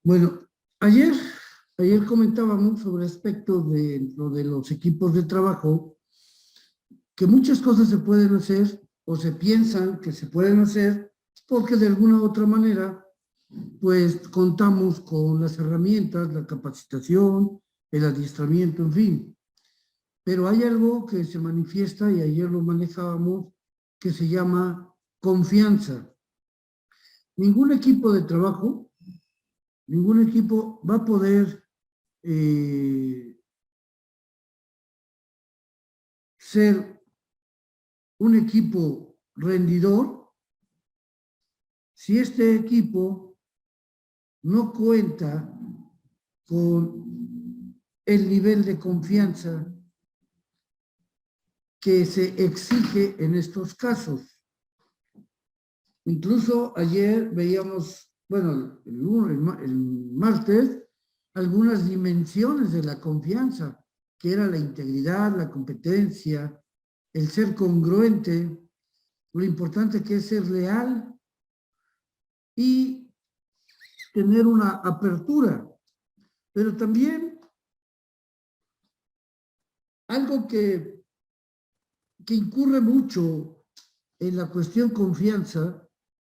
Bueno, ayer comentábamos sobre aspectos de lo de los equipos de trabajo, que muchas cosas se pueden hacer o se piensan que se pueden hacer porque de alguna u otra manera, pues contamos con las herramientas, la capacitación, el adiestramiento, en fin. Pero hay algo que se manifiesta y ayer lo manejábamos que se llama confianza. Ningún equipo de trabajo, ningún equipo va a poder ser un equipo rendidor si este equipo no cuenta con el nivel de confianza que se exige en estos casos. Incluso ayer veíamos, bueno, el martes, algunas dimensiones de la confianza, que era la integridad, la competencia, el ser congruente, lo importante que es ser leal y tener una apertura. Pero también algo que incurre mucho en la cuestión confianza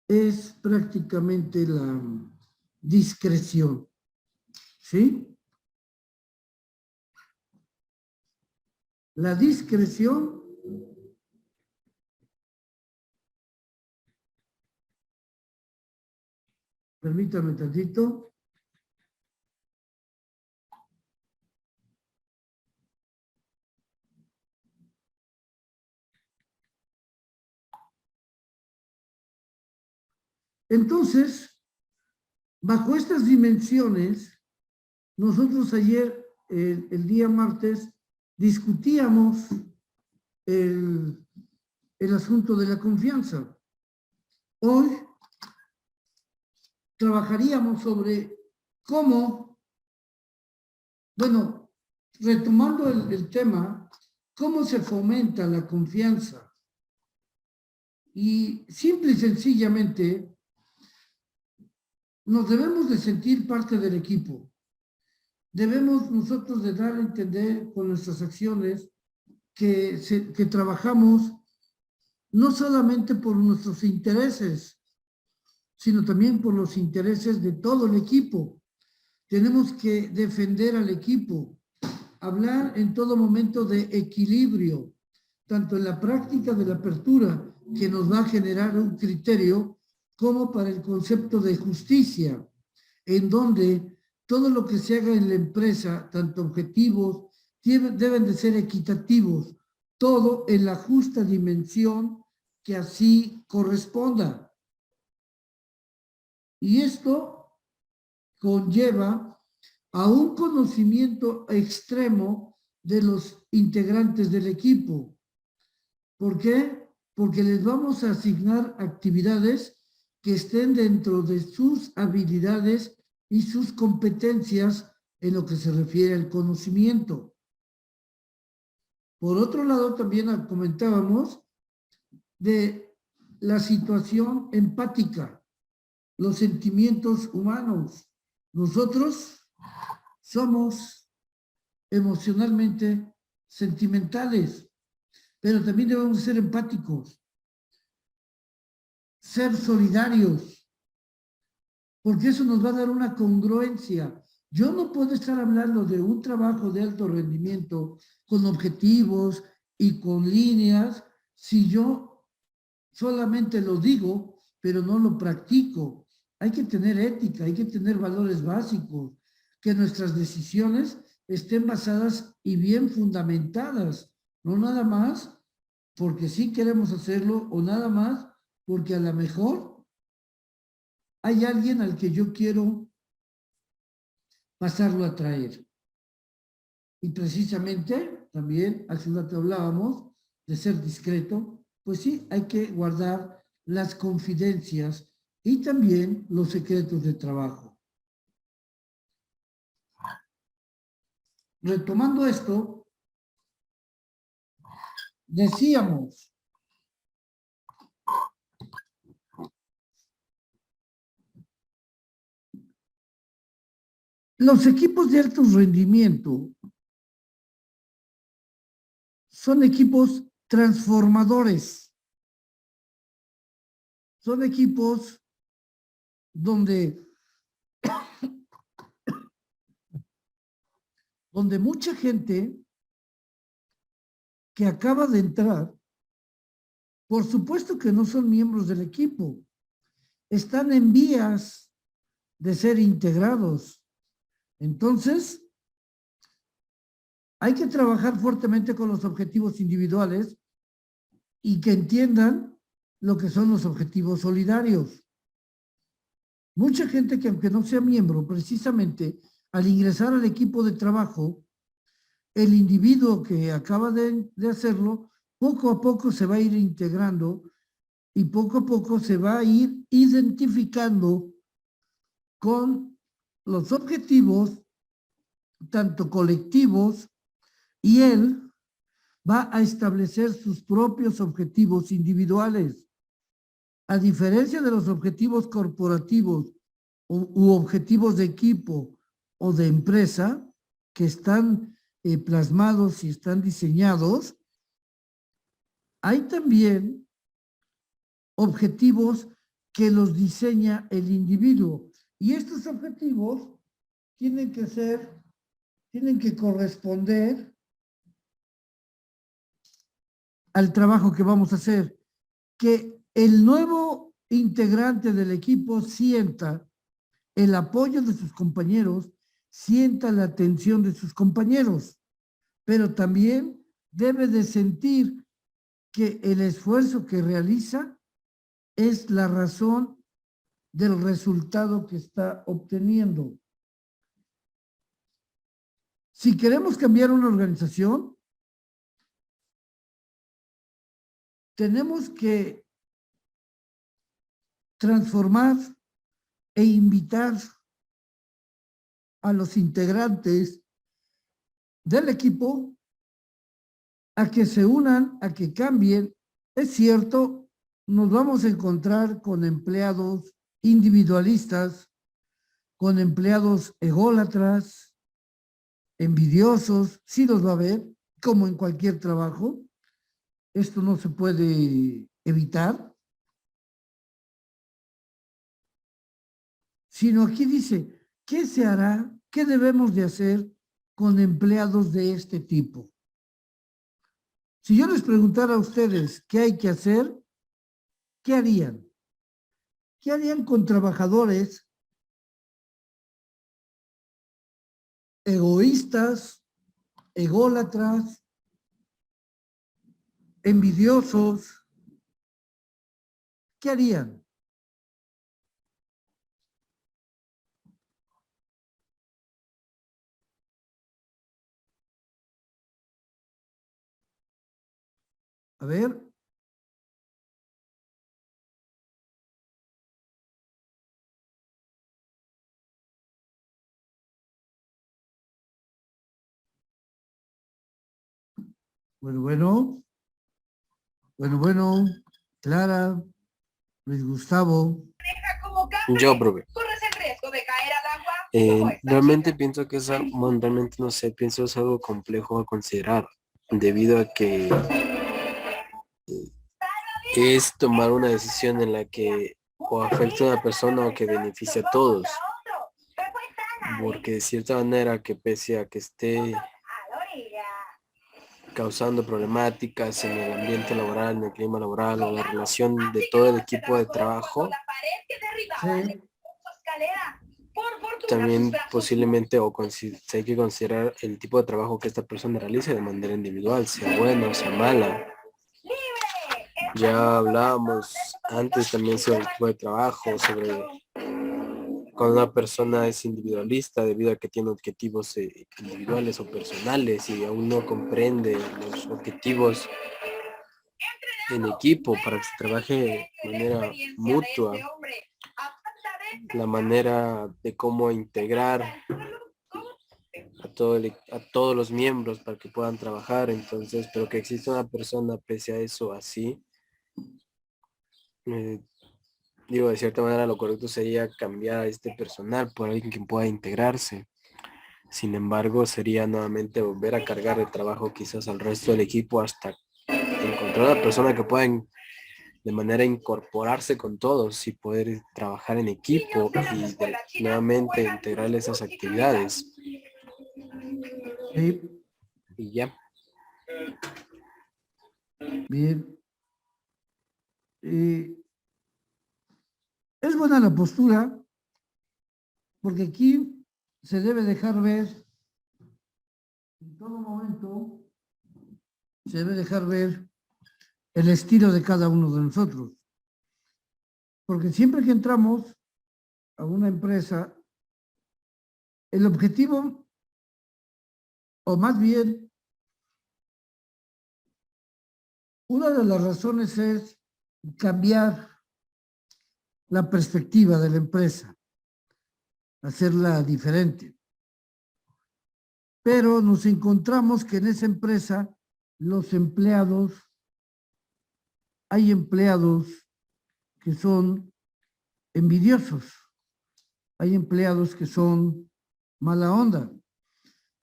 es prácticamente la discreción, ¿sí? La discreción permítame tantito. Entonces, bajo estas dimensiones, nosotros ayer, el día martes, discutíamos el asunto de la confianza. Hoy trabajaríamos sobre cómo, bueno, retomando el tema, cómo se fomenta la confianza. Y simple y sencillamente, nos debemos de sentir parte del equipo. Debemos nosotros de dar a entender con nuestras acciones que trabajamos no solamente por nuestros intereses, sino también por los intereses de todo el equipo. Tenemos que defender al equipo, hablar en todo momento de equilibrio, tanto en la práctica de la apertura, que nos va a generar un criterio, como para el concepto de justicia, en donde todo lo que se haga en la empresa, tanto objetivos, deben de ser equitativos, todo en la justa dimensión que así corresponda. Y esto conlleva a un conocimiento extremo de los integrantes del equipo. ¿Por qué? Porque les vamos a asignar actividades que estén dentro de sus habilidades y sus competencias en lo que se refiere al conocimiento. Por otro lado, también comentábamos de la situación empática, los sentimientos humanos. Nosotros somos emocionalmente sentimentales, pero también debemos ser empáticos, ser solidarios, porque eso nos va a dar una congruencia. Yo no puedo estar hablando de un trabajo de alto rendimiento con objetivos y con líneas si yo solamente lo digo, pero no lo practico. Hay que tener ética, hay que tener valores básicos, que nuestras decisiones estén basadas y bien fundamentadas, no nada más porque sí queremos hacerlo o nada más porque a lo mejor hay alguien al que yo quiero pasarlo a traer. Y precisamente también, hace un rato hablábamos de ser discreto, pues sí, hay que guardar las confidencias y también los secretos de trabajo. Retomando esto, decíamos Los equipos de alto rendimiento son equipos transformadores. Son equipos donde mucha gente que acaba de entrar, por supuesto que no son miembros del equipo, están en vías de ser integrados. Entonces, hay que trabajar fuertemente con los objetivos individuales y que entiendan lo que son los objetivos solidarios. Mucha gente que aunque no sea miembro, precisamente al ingresar al equipo de trabajo, el individuo que acaba de hacerlo, poco a poco se va a ir integrando y poco a poco se va a ir identificando con los objetivos, tanto colectivos, y él va a establecer sus propios objetivos individuales. A diferencia de los objetivos corporativos u objetivos de equipo o de empresa que están plasmados y están diseñados, hay también objetivos que los diseña el individuo. Y estos objetivos tienen que corresponder al trabajo que vamos a hacer. Que el nuevo integrante del equipo sienta el apoyo de sus compañeros, sienta la atención de sus compañeros, pero también debe de sentir que el esfuerzo que realiza es la razón del resultado que está obteniendo. Si queremos cambiar una organización, tenemos que transformar e invitar a los integrantes del equipo a que se unan, a que cambien. Es cierto, nos vamos a encontrar con empleados individualistas, con empleados ególatras, envidiosos, sí los va a haber, como en cualquier trabajo. Esto no se puede evitar. Sino aquí dice, ¿qué se hará? ¿Qué debemos de hacer con empleados de este tipo? Si yo les preguntara a ustedes qué hay que hacer, ¿qué harían? ¿Qué harían con trabajadores egoístas, ególatras, envidiosos? ¿Qué harían? A ver, bueno, Clara, Luis Gustavo. Yo, profe. Realmente pienso que realmente no sé, pienso es algo complejo a considerar, debido a que es tomar una decisión en la que o afecta a una persona o que beneficia a todos. Porque de cierta manera que pese a que esté causando problemáticas en el ambiente laboral, en el clima laboral o la relación de todo el equipo de trabajo, Sí. también posiblemente hay que considerar el tipo de trabajo que esta persona realice de manera individual, sea buena o sea mala. Ya hablábamos antes también sobre el tipo de trabajo, sobre cuando una persona es individualista debido a que tiene objetivos individuales o personales y aún no comprende los objetivos en equipo para que se trabaje de manera mutua, la manera de cómo integrar a todos los miembros para que puedan trabajar. Entonces, pero que exista una persona pese a eso así, digo, de cierta manera lo correcto sería cambiar a este personal por alguien que pueda integrarse. Sin embargo, sería nuevamente volver a cargar de trabajo quizás al resto del equipo hasta encontrar una persona que pueda de manera incorporarse con todos y poder trabajar en equipo y nuevamente integrar esas actividades. Sí, Y ya. bien. Es buena la postura, porque aquí se debe dejar ver, en todo momento, se debe dejar ver el estilo de cada uno de nosotros. Porque siempre que entramos a una empresa, el objetivo, o más bien, una de las razones es cambiar la perspectiva de la empresa, hacerla diferente. Pero nos encontramos que en esa empresa los empleados, hay empleados que son envidiosos, hay empleados que son mala onda,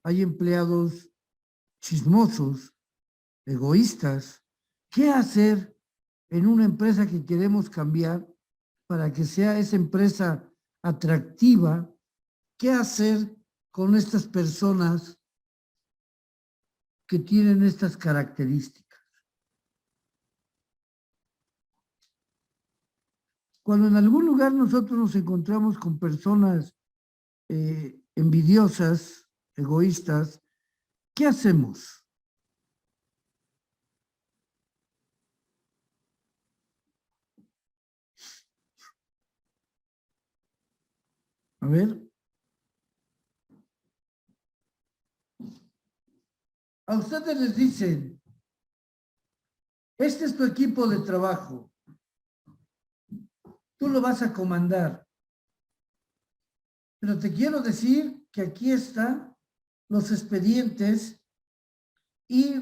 hay empleados chismosos, egoístas. ¿Qué hacer en una empresa que queremos cambiar para que sea esa empresa atractiva? ¿Qué hacer con estas personas que tienen estas características? Cuando en algún lugar nosotros nos encontramos con personas envidiosas, egoístas, ¿qué hacemos? A ver, a ustedes les dicen, este es tu equipo de trabajo, tú lo vas a comandar, pero te quiero decir que aquí están los expedientes y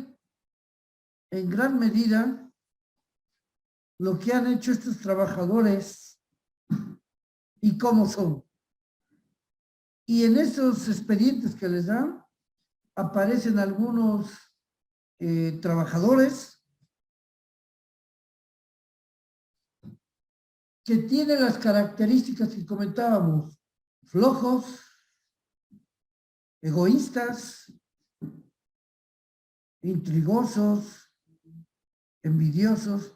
en gran medida lo que han hecho estos trabajadores y cómo son. Y en esos expedientes que les dan, aparecen algunos trabajadores que tienen las características que comentábamos, flojos, egoístas, intrigosos, envidiosos.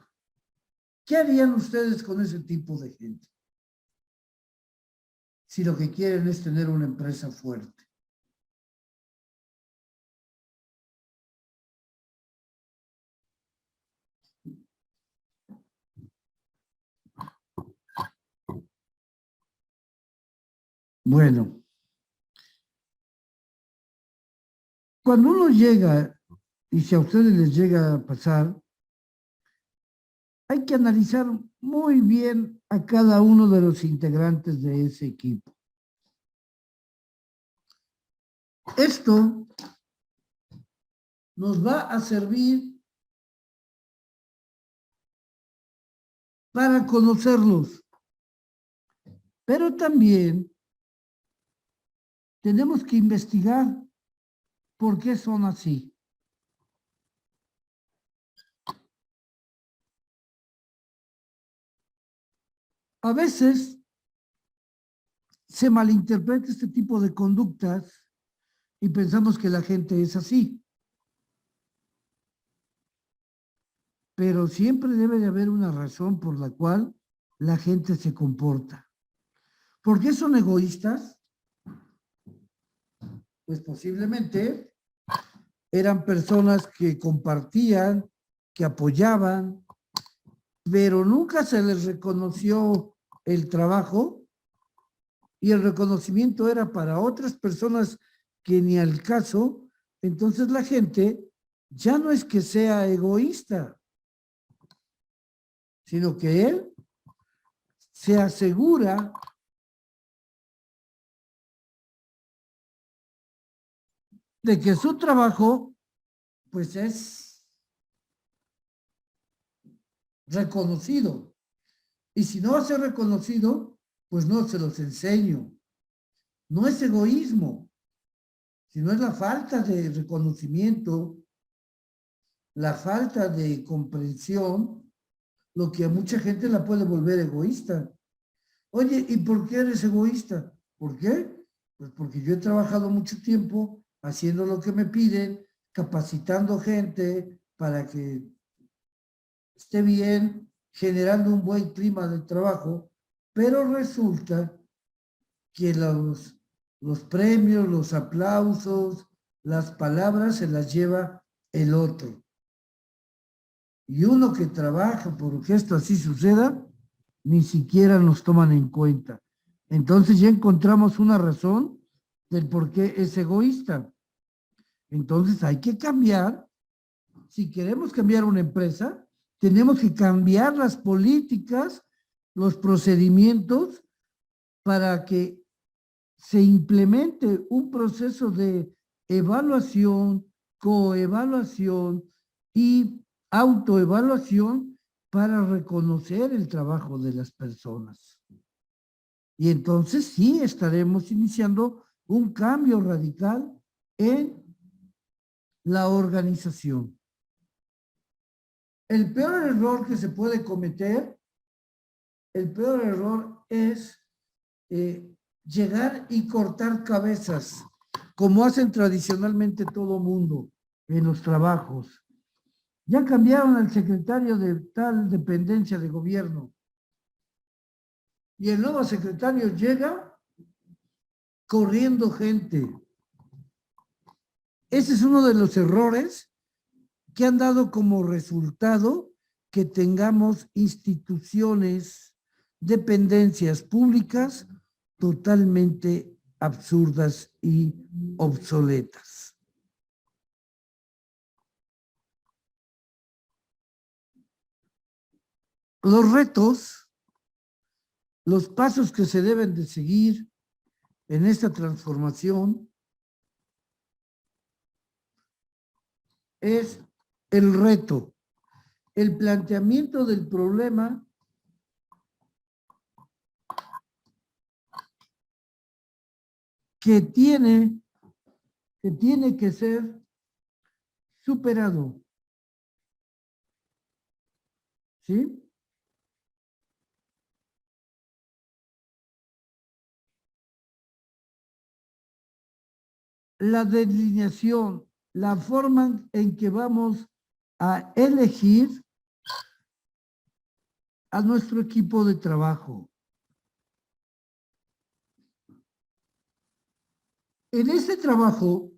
¿Qué harían ustedes con ese tipo de gente? Si lo que quieren es tener una empresa fuerte. Bueno, cuando uno llega, y si a ustedes les llega a pasar, hay que analizar muy bien a cada uno de los integrantes de ese equipo. Esto nos va a servir para conocerlos, pero también tenemos que investigar por qué son así. A veces se malinterpreta este tipo de conductas y pensamos que la gente es así. Pero siempre debe de haber una razón por la cual la gente se comporta. ¿Por qué son egoístas? Pues posiblemente eran personas que compartían, que apoyaban, pero nunca se les reconoció el trabajo y el reconocimiento era para otras personas que ni al caso. Entonces la gente ya no es que sea egoísta, sino que él se asegura de que su trabajo pues es reconocido. Y si no va a ser reconocido, pues no se los enseño. No es egoísmo, sino es la falta de reconocimiento, la falta de comprensión, lo que a mucha gente la puede volver egoísta. Oye, ¿y por qué eres egoísta? ¿Por qué? Pues porque yo he trabajado mucho tiempo haciendo lo que me piden, capacitando gente para que esté bien, generando un buen clima de trabajo, pero resulta que los premios, los aplausos, las palabras se las lleva el otro. Y uno que trabaja porque esto así suceda, ni siquiera nos toman en cuenta. Entonces ya encontramos una razón del por qué es egoísta. Entonces hay que cambiar. Si queremos cambiar una empresa, tenemos que cambiar las políticas, los procedimientos para que se implemente un proceso de evaluación, coevaluación y autoevaluación para reconocer el trabajo de las personas. Y entonces sí estaremos iniciando un cambio radical en la organización. El peor error que se puede cometer, el peor error es llegar y cortar cabezas, como hacen tradicionalmente todo mundo en los trabajos. Ya cambiaron al secretario de tal dependencia de gobierno y el nuevo secretario llega corriendo gente. Ese es uno de los errores que han dado como resultado que tengamos instituciones, dependencias públicas totalmente absurdas y obsoletas. Los retos, los pasos que se deben de seguir en esta transformación es el reto, el planteamiento del problema que tiene que ser superado. ¿Sí? La delineación, la forma en que vamos a elegir a nuestro equipo de trabajo. En este trabajo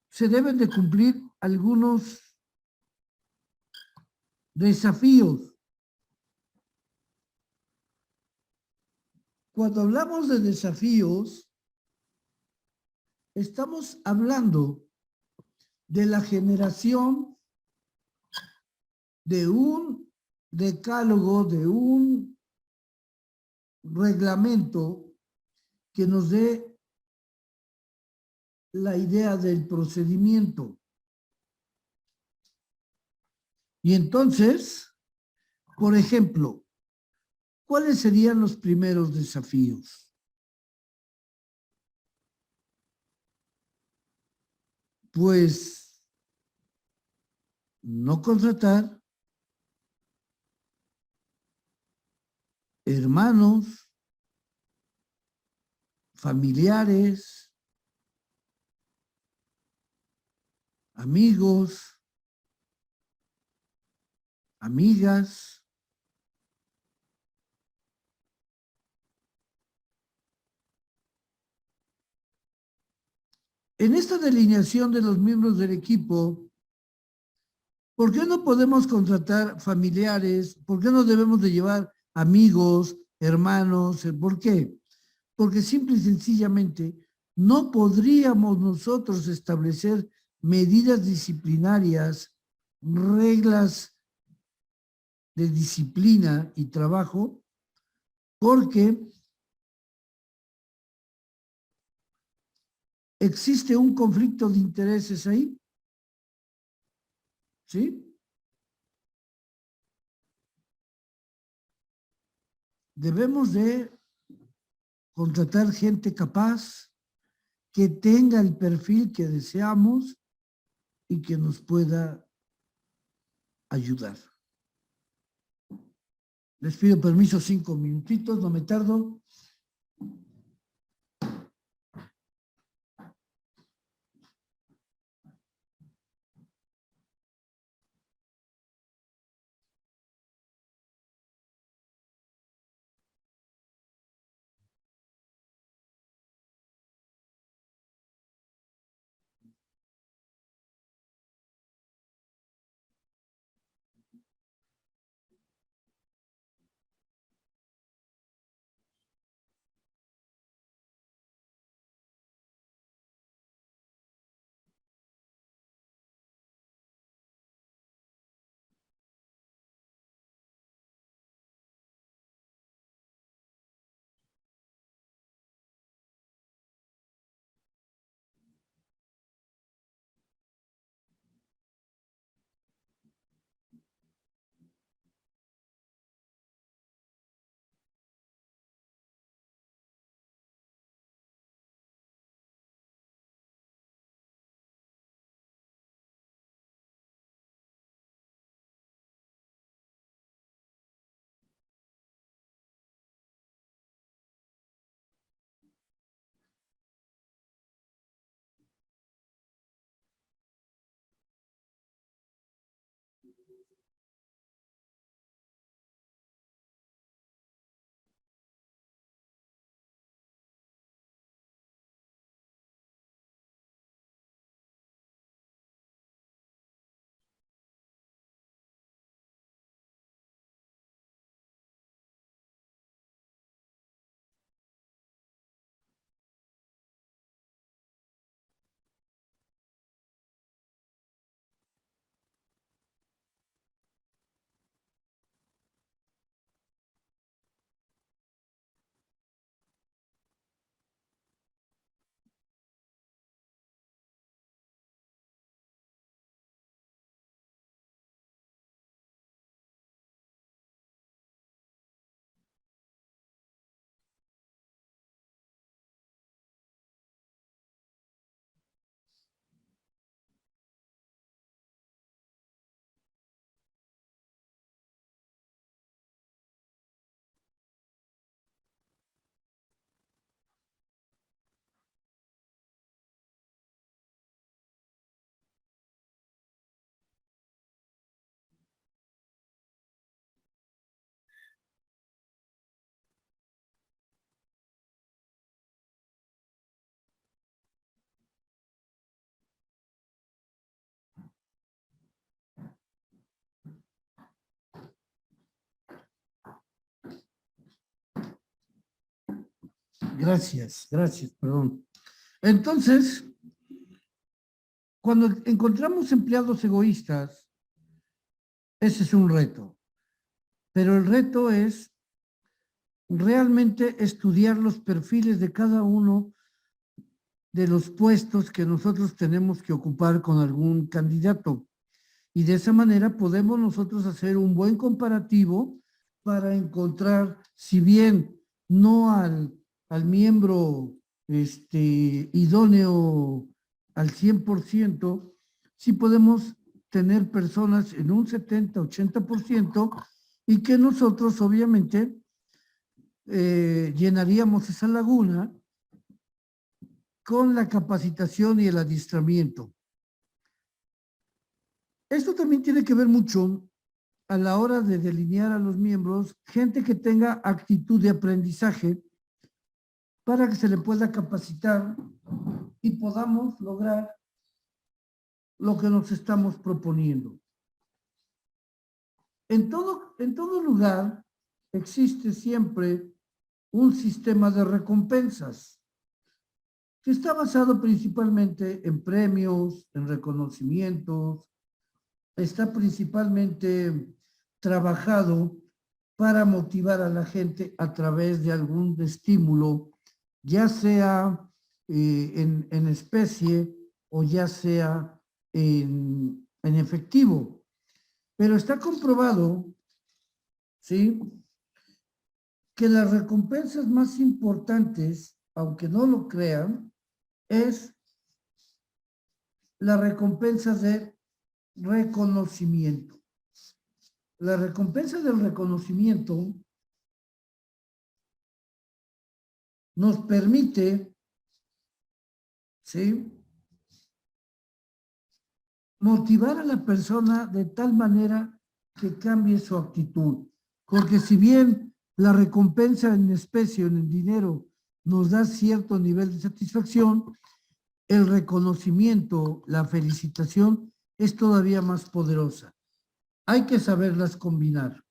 se deben de cumplir algunos desafíos. Cuando hablamos de desafíos, estamos hablando de la generación de un decálogo, de un reglamento que nos dé la idea del procedimiento. Y entonces, por ejemplo, ¿cuáles serían los primeros desafíos? Pues no contratar hermanos, familiares, amigos, amigas, en esta delineación de los miembros del equipo, ¿por qué no podemos contratar familiares? ¿Por qué no debemos de llevar amigos, hermanos? ¿Por qué? Porque simple y sencillamente no podríamos nosotros establecer medidas disciplinarias, reglas de disciplina y trabajo, porque existe un conflicto de intereses ahí. ¿Sí? Debemos de contratar gente capaz, que tenga el perfil que deseamos y que nos pueda ayudar. Les pido permiso 5 minutitos, no me tardo. Gracias, perdón. Entonces, cuando encontramos empleados egoístas, ese es un reto. Pero el reto es realmente estudiar los perfiles de cada uno de los puestos que nosotros tenemos que ocupar con algún candidato. Y de esa manera podemos nosotros hacer un buen comparativo para encontrar, si bien no al miembro idóneo al 100%, sí podemos tener personas en un 70-80% y que nosotros obviamente llenaríamos esa laguna con la capacitación y el adiestramiento. Esto también tiene que ver mucho a la hora de delinear a los miembros, gente que tenga actitud de aprendizaje para que se le pueda capacitar y podamos lograr lo que nos estamos proponiendo. En todo lugar existe siempre un sistema de recompensas que está basado principalmente en premios, en reconocimientos, está principalmente trabajado para motivar a la gente a través de algún estímulo, ya sea en especie o ya sea en efectivo. Pero está comprobado, ¿sí?, que las recompensas más importantes, aunque no lo crean, es la recompensa de reconocimiento. La recompensa del reconocimiento nos permite, ¿sí?, motivar a la persona de tal manera que cambie su actitud. Porque si bien la recompensa en especie o en el dinero nos da cierto nivel de satisfacción, el reconocimiento, la felicitación es todavía más poderosa. Hay que saberlas combinar.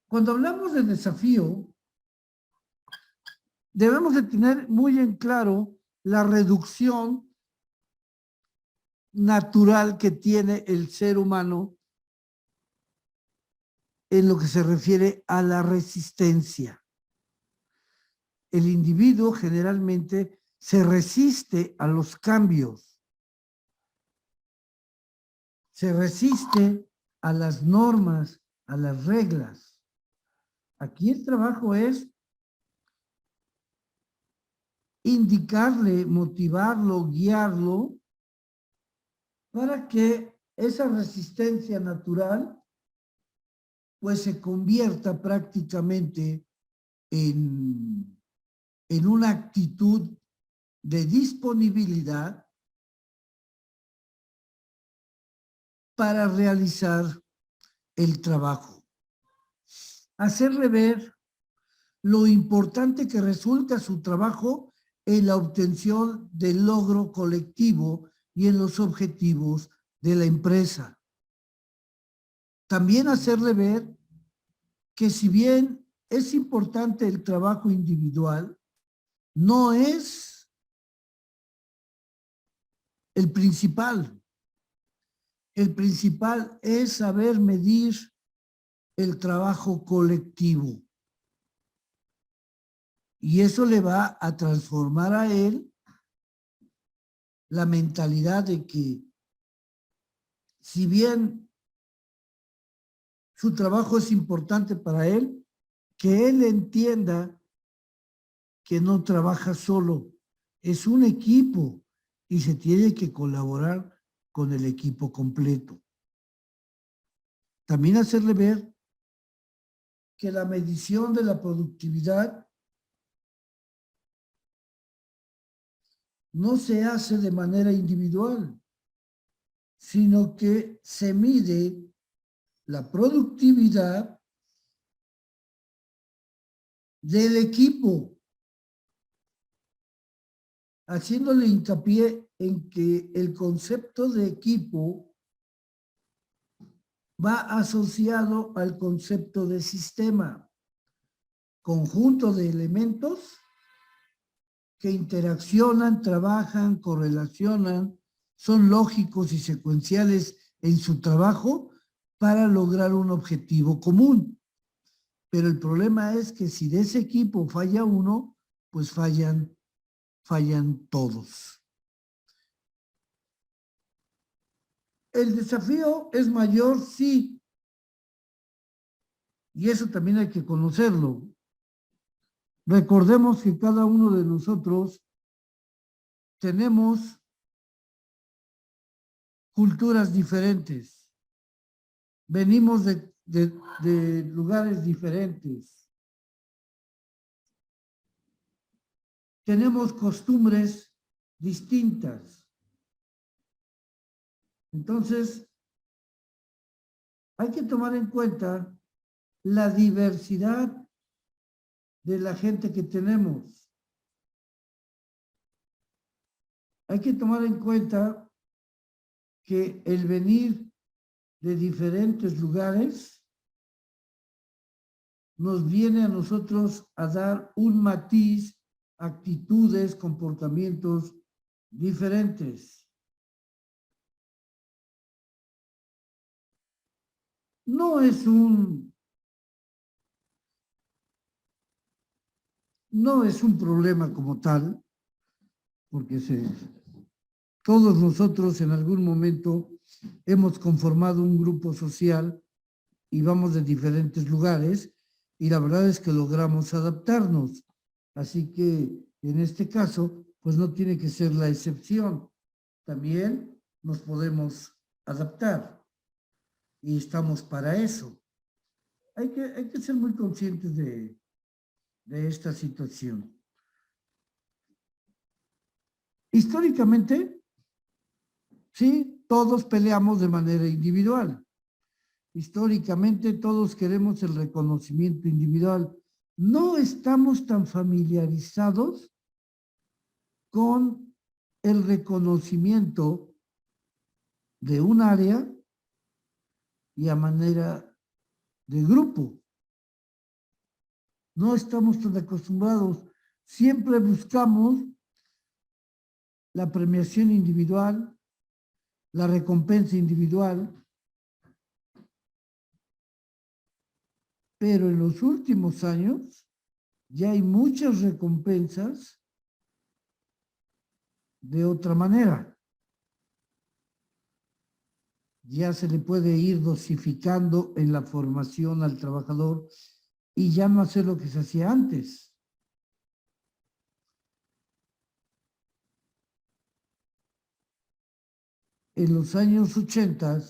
Cuando hablamos de desafío, debemos de tener muy en claro la reducción natural que tiene el ser humano en lo que se refiere a la resistencia. El individuo generalmente se resiste a los cambios, se resiste a las normas, a las reglas. Aquí el trabajo es indicarle, motivarlo, guiarlo, para que esa resistencia natural pues se convierta prácticamente en una actitud de disponibilidad para realizar el trabajo. Hacerle ver lo importante que resulta su trabajo en la obtención del logro colectivo y en los objetivos de la empresa. También hacerle ver que si bien es importante el trabajo individual, no es el principal. El principal es saber medir el trabajo colectivo. Y eso le va a transformar a él la mentalidad de que si bien su trabajo es importante para él, que él entienda que no trabaja solo, es un equipo y se tiene que colaborar con el equipo completo. También hacerle ver que la medición de la productividad no se hace de manera individual, sino que se mide la productividad del equipo, haciéndole hincapié en que el concepto de equipo va asociado al concepto de sistema, conjunto de elementos que interaccionan, trabajan, correlacionan, son lógicos y secuenciales en su trabajo para lograr un objetivo común. Pero el problema es que si de ese equipo falla uno, pues fallan todos. El desafío es mayor, sí. Y eso también hay que conocerlo. Recordemos que cada uno de nosotros tenemos culturas diferentes. Venimos de lugares diferentes. Tenemos costumbres distintas. Entonces, hay que tomar en cuenta la diversidad de la gente que tenemos. Hay que tomar en cuenta que el venir de diferentes lugares nos viene a nosotros a dar un matiz, actitudes, comportamientos diferentes. No es un problema como tal, porque todos nosotros en algún momento hemos conformado un grupo social y vamos de diferentes lugares y la verdad es que logramos adaptarnos. Así que Y en este caso, pues no tiene que ser la excepción. También nos podemos adaptar y estamos para eso. Hay que ser muy conscientes de esta situación. Históricamente, sí, todos peleamos de manera individual. Históricamente todos queremos el reconocimiento individual. No estamos tan familiarizados con el reconocimiento de un área y a manera de grupo. No estamos tan acostumbrados. Siempre buscamos la premiación individual, la recompensa individual, pero en los últimos años ya hay muchas recompensas de otra manera. Ya se le puede ir dosificando en la formación al trabajador y ya no hacer lo que se hacía antes. En los años 80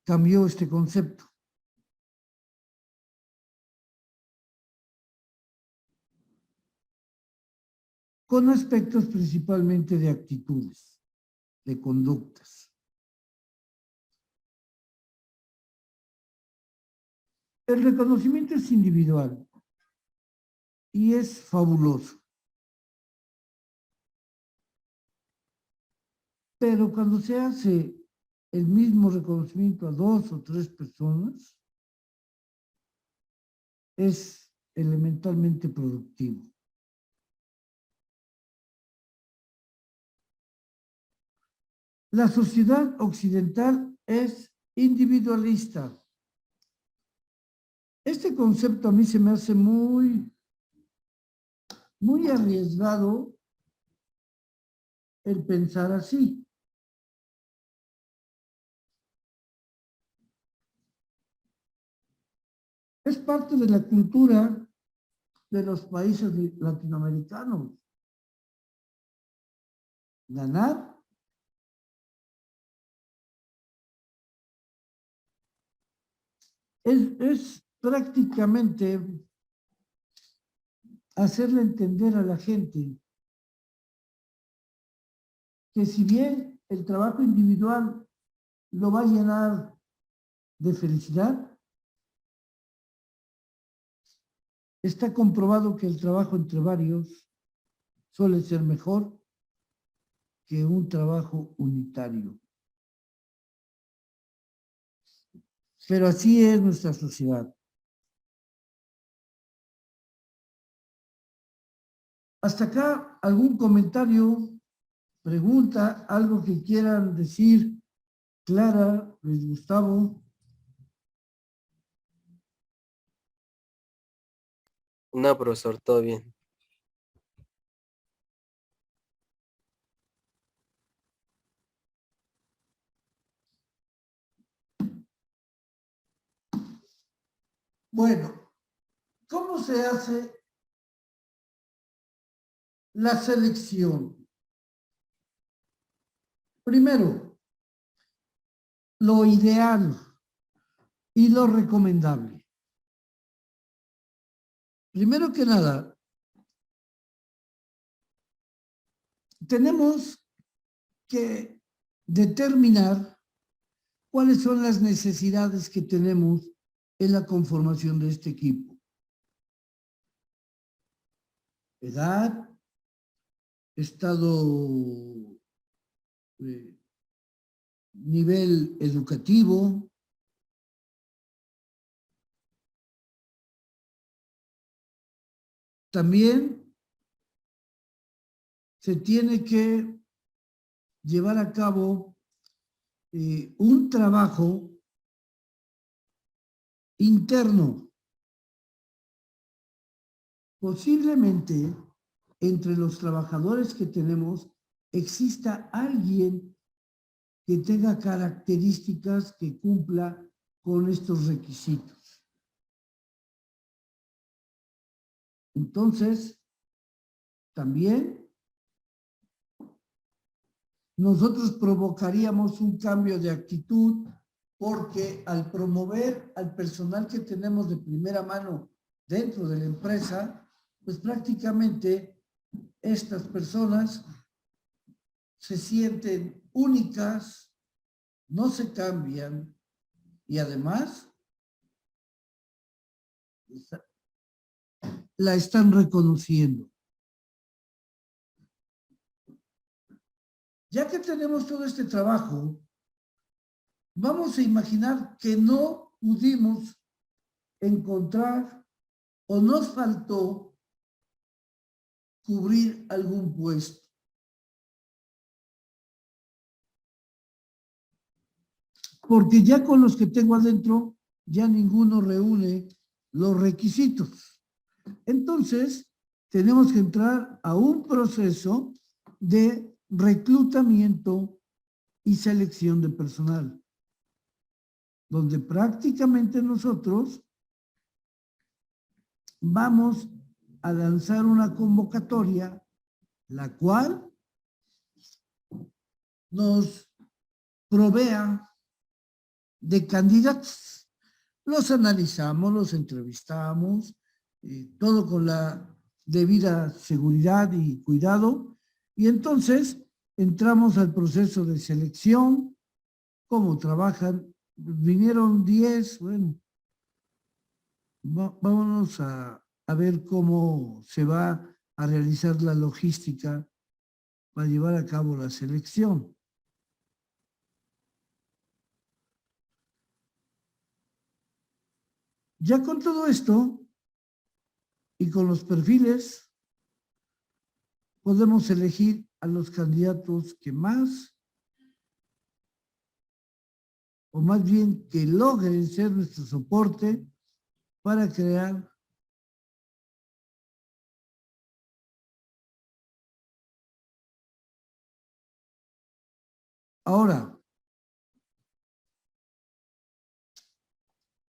cambió este concepto. Con aspectos principalmente de actitudes, de conductas. El reconocimiento es individual y es fabuloso. Pero cuando se hace el mismo reconocimiento a 2 o 3 personas, es elementalmente productivo. La sociedad occidental es individualista. Este concepto a mí se me hace muy arriesgado el pensar así. Es parte de la cultura de los países latinoamericanos. Ganar es prácticamente hacerle entender a la gente que si bien el trabajo individual lo va a llenar de felicidad, está comprobado que el trabajo entre varios suele ser mejor que un trabajo unitario. Pero así es nuestra sociedad. Hasta acá, ¿algún comentario, pregunta, algo que quieran decir? Clara, Luis Gustavo. No, profesor, todo bien. Bueno, ¿cómo se hace la selección? Primero, lo ideal y lo recomendable. Primero que nada, tenemos que determinar cuáles son las necesidades que tenemos en la conformación de este equipo. Edad, estado, nivel educativo, también se tiene que llevar a cabo un trabajo interno. Posiblemente entre los trabajadores que tenemos exista alguien que tenga características que cumpla con estos requisitos. Entonces, también nosotros provocaríamos un cambio de actitud porque al promover al personal que tenemos de primera mano dentro de la empresa, pues prácticamente estas personas se sienten únicas, no se cambian y además la están reconociendo. Ya que tenemos todo este trabajo, vamos a imaginar que no pudimos encontrar o nos faltó cubrir algún puesto. Porque ya con los que tengo adentro, ya ninguno reúne los requisitos. Entonces, tenemos que entrar a un proceso de reclutamiento y selección de personal, donde prácticamente nosotros vamos a lanzar una convocatoria, la cual nos provea de candidatos. Los analizamos, los entrevistamos, todo con la debida seguridad y cuidado, y entonces entramos al proceso de selección, cómo trabajan. Vinieron 10, bueno, vámonos a ver cómo se va a realizar la logística para llevar a cabo la selección. Ya con todo esto y con los perfiles, podemos elegir a los candidatos que más, o más bien que logren ser nuestro soporte para crear ahora.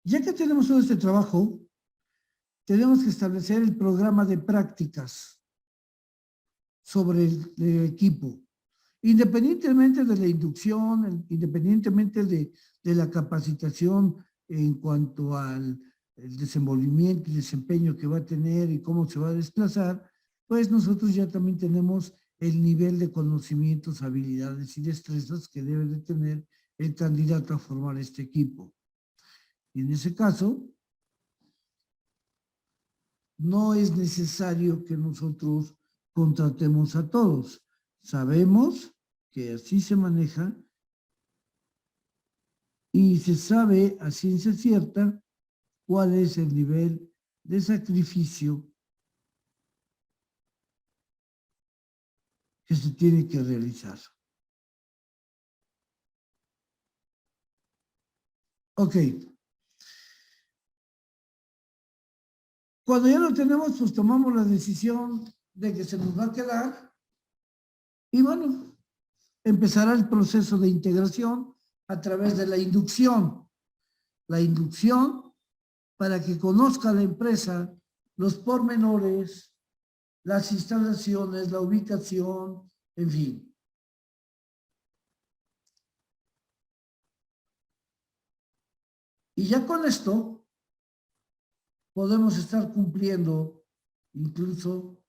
Ya que tenemos todo este trabajo, tenemos que establecer el programa de prácticas sobre el equipo, independientemente de la inducción, independientemente de la capacitación en cuanto al el desenvolvimiento y desempeño que va a tener y cómo se va a desplazar, pues nosotros ya también tenemos el nivel de conocimientos, habilidades y destrezas que debe de tener el candidato a formar este equipo. Y en ese caso, no es necesario que nosotros contratemos a todos. Sabemos que así se maneja y se sabe a ciencia cierta cuál es el nivel de sacrificio que se tiene que realizar. Ok. Cuando ya lo tenemos, pues tomamos la decisión de que se nos va a quedar y bueno, empezará el proceso de integración a través de la inducción. La inducción para que conozca la empresa los pormenores, las instalaciones, la ubicación, en fin. Y ya con esto podemos estar cumpliendo incluso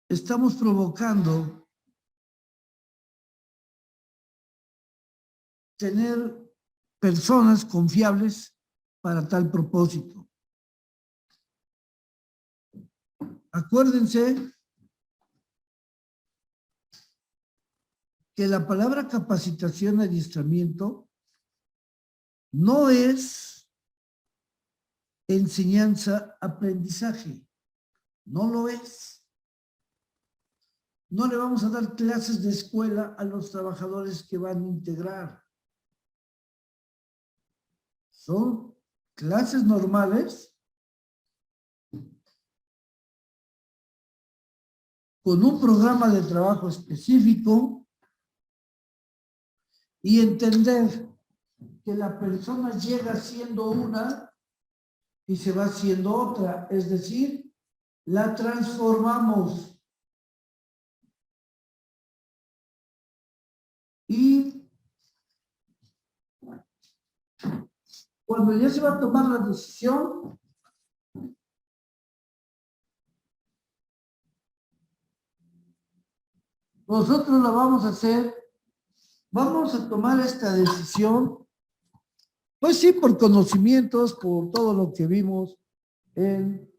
estamos provocando tener personas confiables para tal propósito. Acuérdense que la palabra capacitación, adiestramiento, no es enseñanza, aprendizaje. No lo es. No le vamos a dar clases de escuela a los trabajadores que van a integrar. Son clases normales con un programa de trabajo específico y entender que que la persona llega siendo una y se va siendo otra, es decir, la transformamos. Y cuando ya se va a tomar la decisión, nosotros la vamos a hacer, vamos a tomar esta decisión, pues sí, por conocimientos, por todo lo que vimos en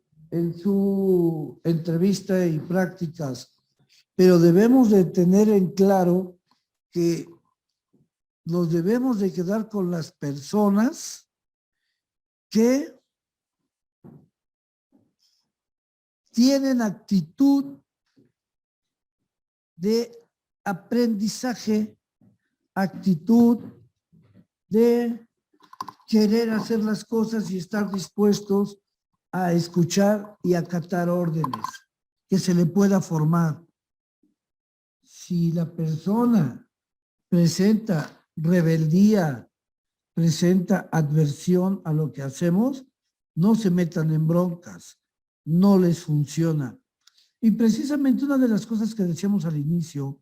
su entrevista y prácticas, pero debemos de tener en claro que nos debemos de quedar con las personas que tienen actitud de aprendizaje, actitud de querer hacer las cosas y estar dispuestos a escuchar y acatar órdenes, que se le pueda formar. Si la persona presenta rebeldía, presenta adversión a lo que hacemos, no se metan en broncas, no les funciona. Y precisamente una de las cosas que decíamos al inicio,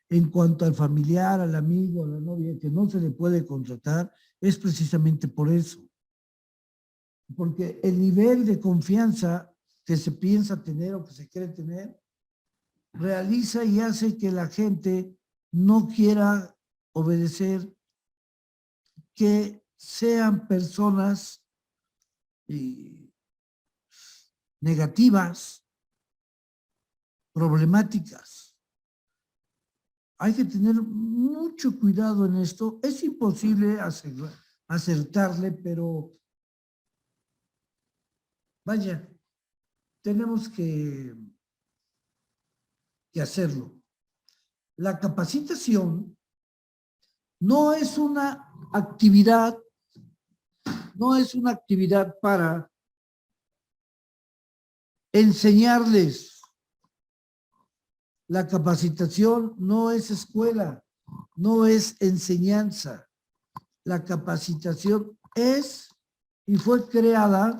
en cuanto al familiar, al amigo, a la novia, que no se le puede contratar, es precisamente por eso. Porque el nivel de confianza que se piensa tener o que se quiere tener, realiza y hace que la gente no quiera obedecer, que sean personas negativas, problemáticas. Hay que tener mucho cuidado en esto. Es imposible acertarle, pero vaya, tenemos que hacerlo. La capacitación no es una actividad, para enseñarles. La capacitación no es escuela, no es enseñanza. La capacitación es y fue creada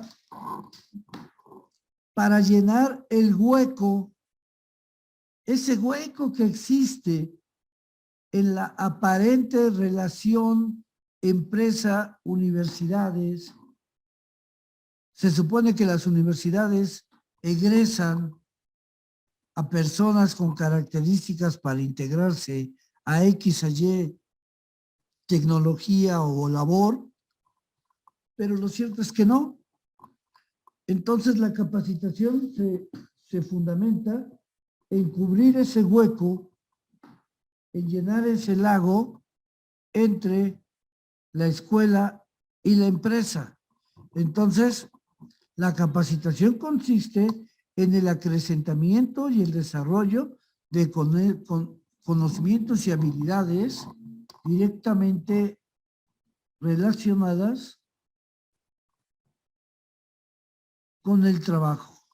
para llenar el hueco, ese hueco que existe en la aparente relación empresa-universidades. Se supone que las universidades egresan a personas con características para integrarse a X, a Y, tecnología o labor, pero lo cierto es que no. Entonces la capacitación se fundamenta en cubrir ese hueco, en llenar ese lago entre la escuela y la empresa. Entonces, la capacitación consiste en el acrecentamiento y el desarrollo de conocimientos y habilidades directamente relacionadas con el trabajo.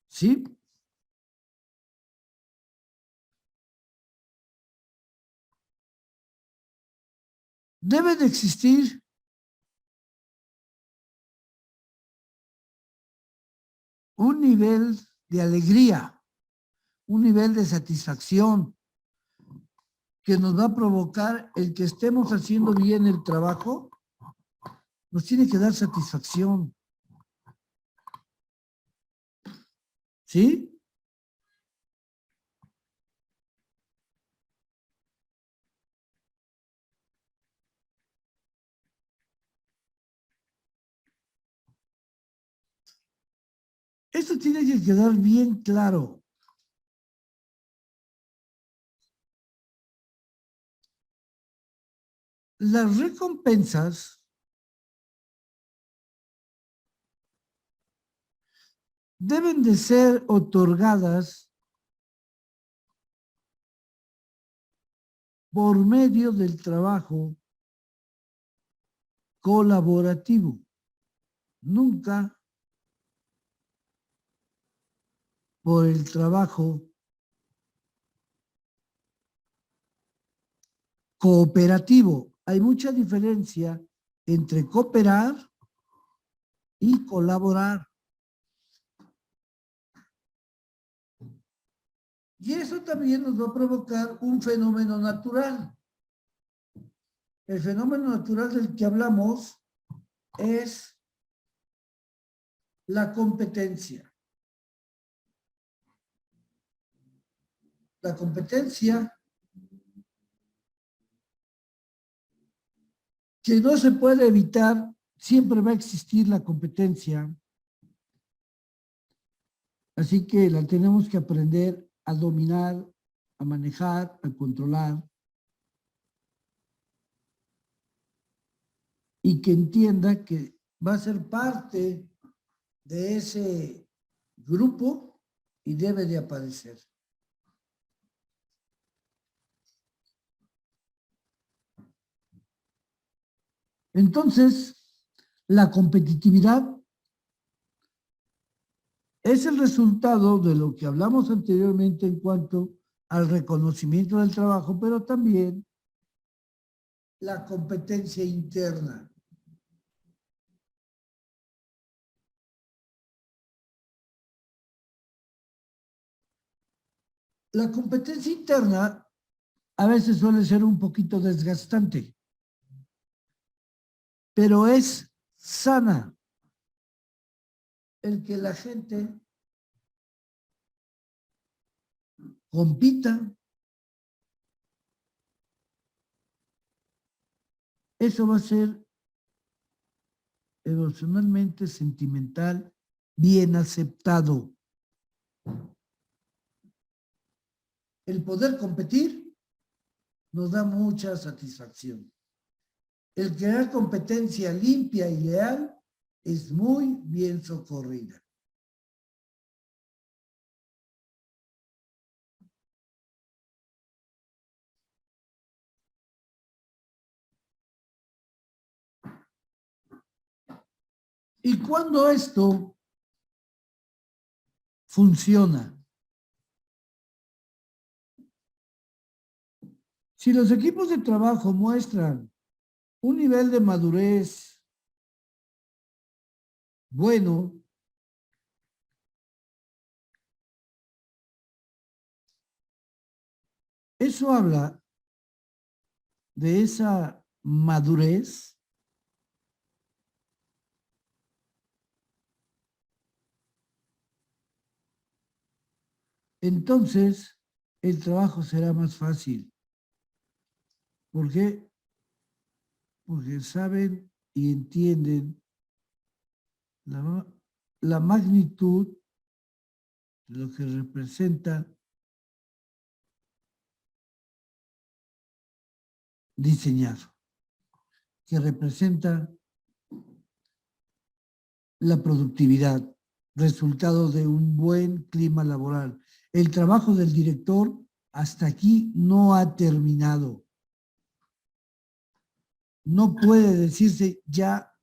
¿Sí? Debe de existir un nivel de alegría, un nivel de satisfacción que nos va a provocar el que estemos haciendo bien el trabajo, nos tiene que dar satisfacción. ¿Sí? Esto tiene que quedar bien claro. Las recompensas deben de ser otorgadas por medio del trabajo colaborativo, nunca por el trabajo cooperativo. Hay mucha diferencia entre cooperar y colaborar. Y eso también nos va a provocar un fenómeno natural. El fenómeno natural del que hablamos es la competencia. La competencia que no se puede evitar, siempre va a existir la competencia. Así que la tenemos que aprender a dominar, a manejar, a controlar. Y que entienda que va a ser parte de ese grupo y debe de aparecer. Entonces, la competitividad es el resultado de lo que hablamos anteriormente en cuanto al reconocimiento del trabajo, pero también la competencia interna. La competencia interna a veces suele ser un poquito desgastante, pero es sana el que la gente compita. Eso va a ser emocionalmente, sentimental, bien aceptado. El poder competir nos da mucha satisfacción. El crear competencia limpia y leal es muy bien socorrida. ¿Y cuando esto funciona? Si los equipos de trabajo muestran un nivel de madurez bueno, eso habla de esa madurez entonces el trabajo será más fácil. ¿Por qué? Porque saben y entienden la magnitud de lo que representa diseñar, que representa la productividad, resultado de un buen clima laboral. El trabajo del director hasta aquí no ha terminado. No puede decirse ya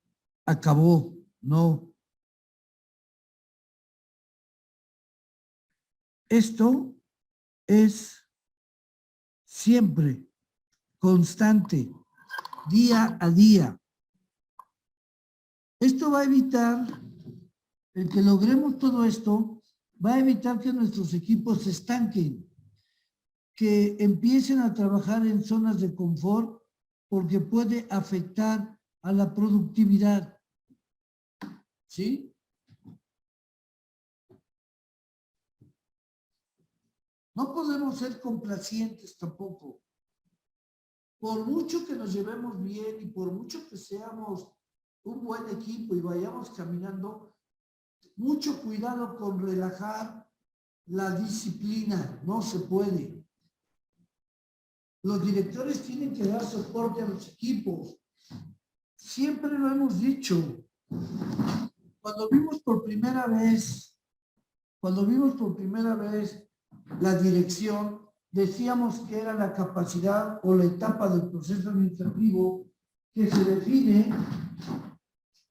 acabó, no. Esto es siempre constante, día a día. Esto va a evitar, el que logremos todo esto, va a evitar que nuestros equipos se estanquen, que empiecen a trabajar en zonas de confort, porque puede afectar a la productividad. ¿Sí? No podemos ser complacientes tampoco. Por mucho que nos llevemos bien y por mucho que seamos un buen equipo y vayamos caminando, mucho cuidado con relajar la disciplina. No se puede. Los directores tienen que dar soporte a los equipos. Siempre lo hemos dicho. Cuando vimos por primera vez la dirección, decíamos que era la capacidad o la etapa del proceso administrativo que se define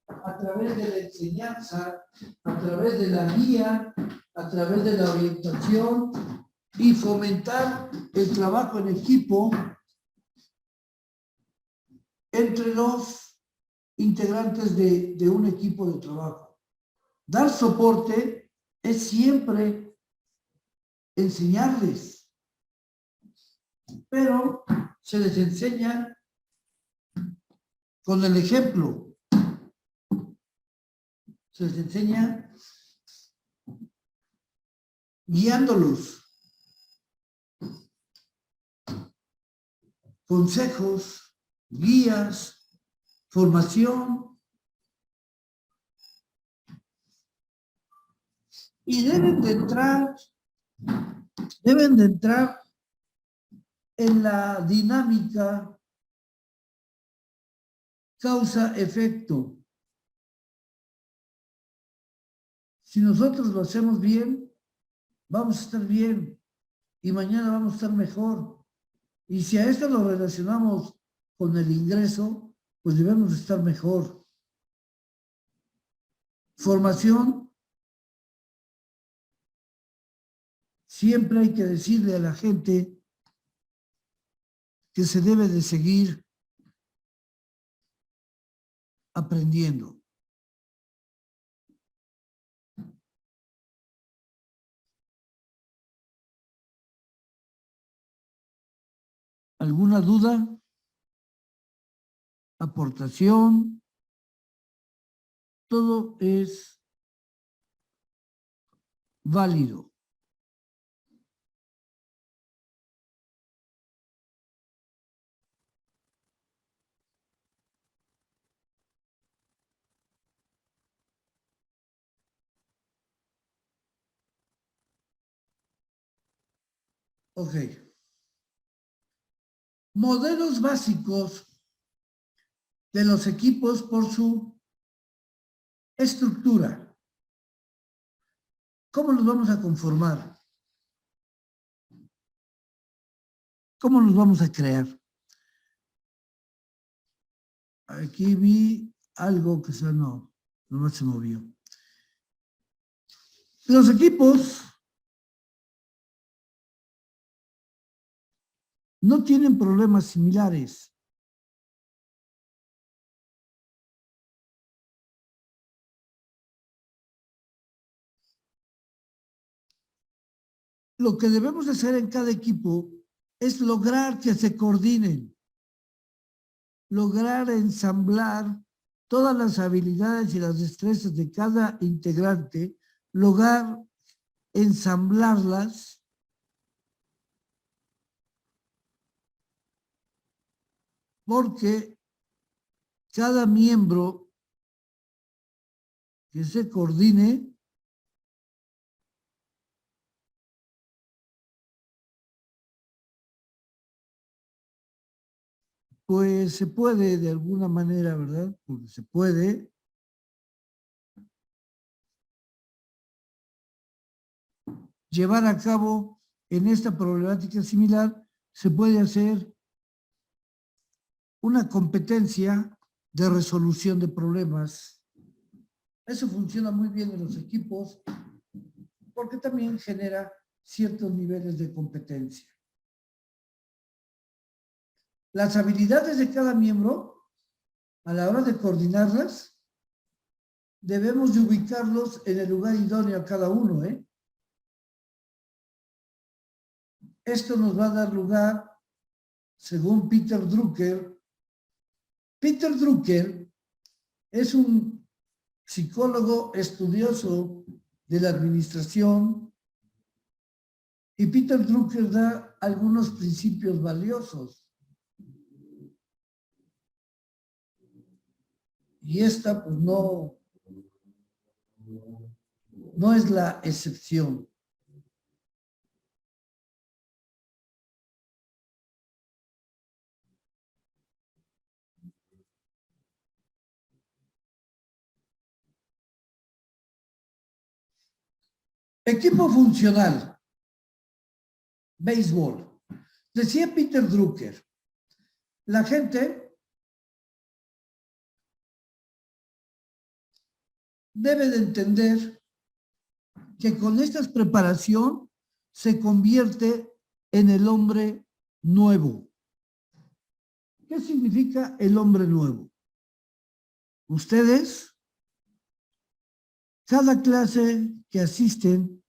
a través de la enseñanza, a través de la guía, a través de la orientación y fomentar el trabajo en equipo entre los integrantes de un equipo de trabajo. Dar soporte es siempre enseñarles, pero se les enseña con el ejemplo. Se les enseña guiándolos. Consejos, guías, formación. Y deben de entrar en la dinámica causa-efecto. Si nosotros lo hacemos bien, vamos a estar bien y mañana vamos a estar mejor. Y si a esto lo relacionamos con el ingreso, pues debemos estar mejor. Formación. Siempre hay que decirle a la gente que se debe de seguir aprendiendo. ¿Alguna duda? ¿Aportación? Todo es válido. Ok. Modelos básicos de los equipos por su estructura. ¿Cómo los vamos a conformar? ¿Cómo los vamos a crear? Aquí vi algo que no se movió. Los equipos no tienen problemas similares. Lo que debemos hacer en cada equipo es lograr que se coordinen, lograr ensamblar todas las habilidades y las destrezas de cada integrante, lograr ensamblarlas porque cada miembro que se coordine pues se puede de alguna manera, ¿verdad? Porque se puede llevar a cabo en esta problemática similar, se puede hacer una competencia de resolución de problemas. Eso funciona muy bien en los equipos porque también genera ciertos niveles de competencia. Las habilidades de cada miembro, a la hora de coordinarlas, debemos de ubicarlos en el lugar idóneo a cada uno, ¿eh? Esto nos va a dar lugar, según Peter Drucker. Peter Drucker es un psicólogo estudioso de la administración y Peter Drucker da algunos principios valiosos. Y esta, pues, no es la excepción. Equipo funcional. Béisbol. Decía Peter Drucker, la gente debe de entender que con esta preparación se convierte en el hombre nuevo. ¿Qué significa el hombre nuevo? Ustedes, cada clase que asisten,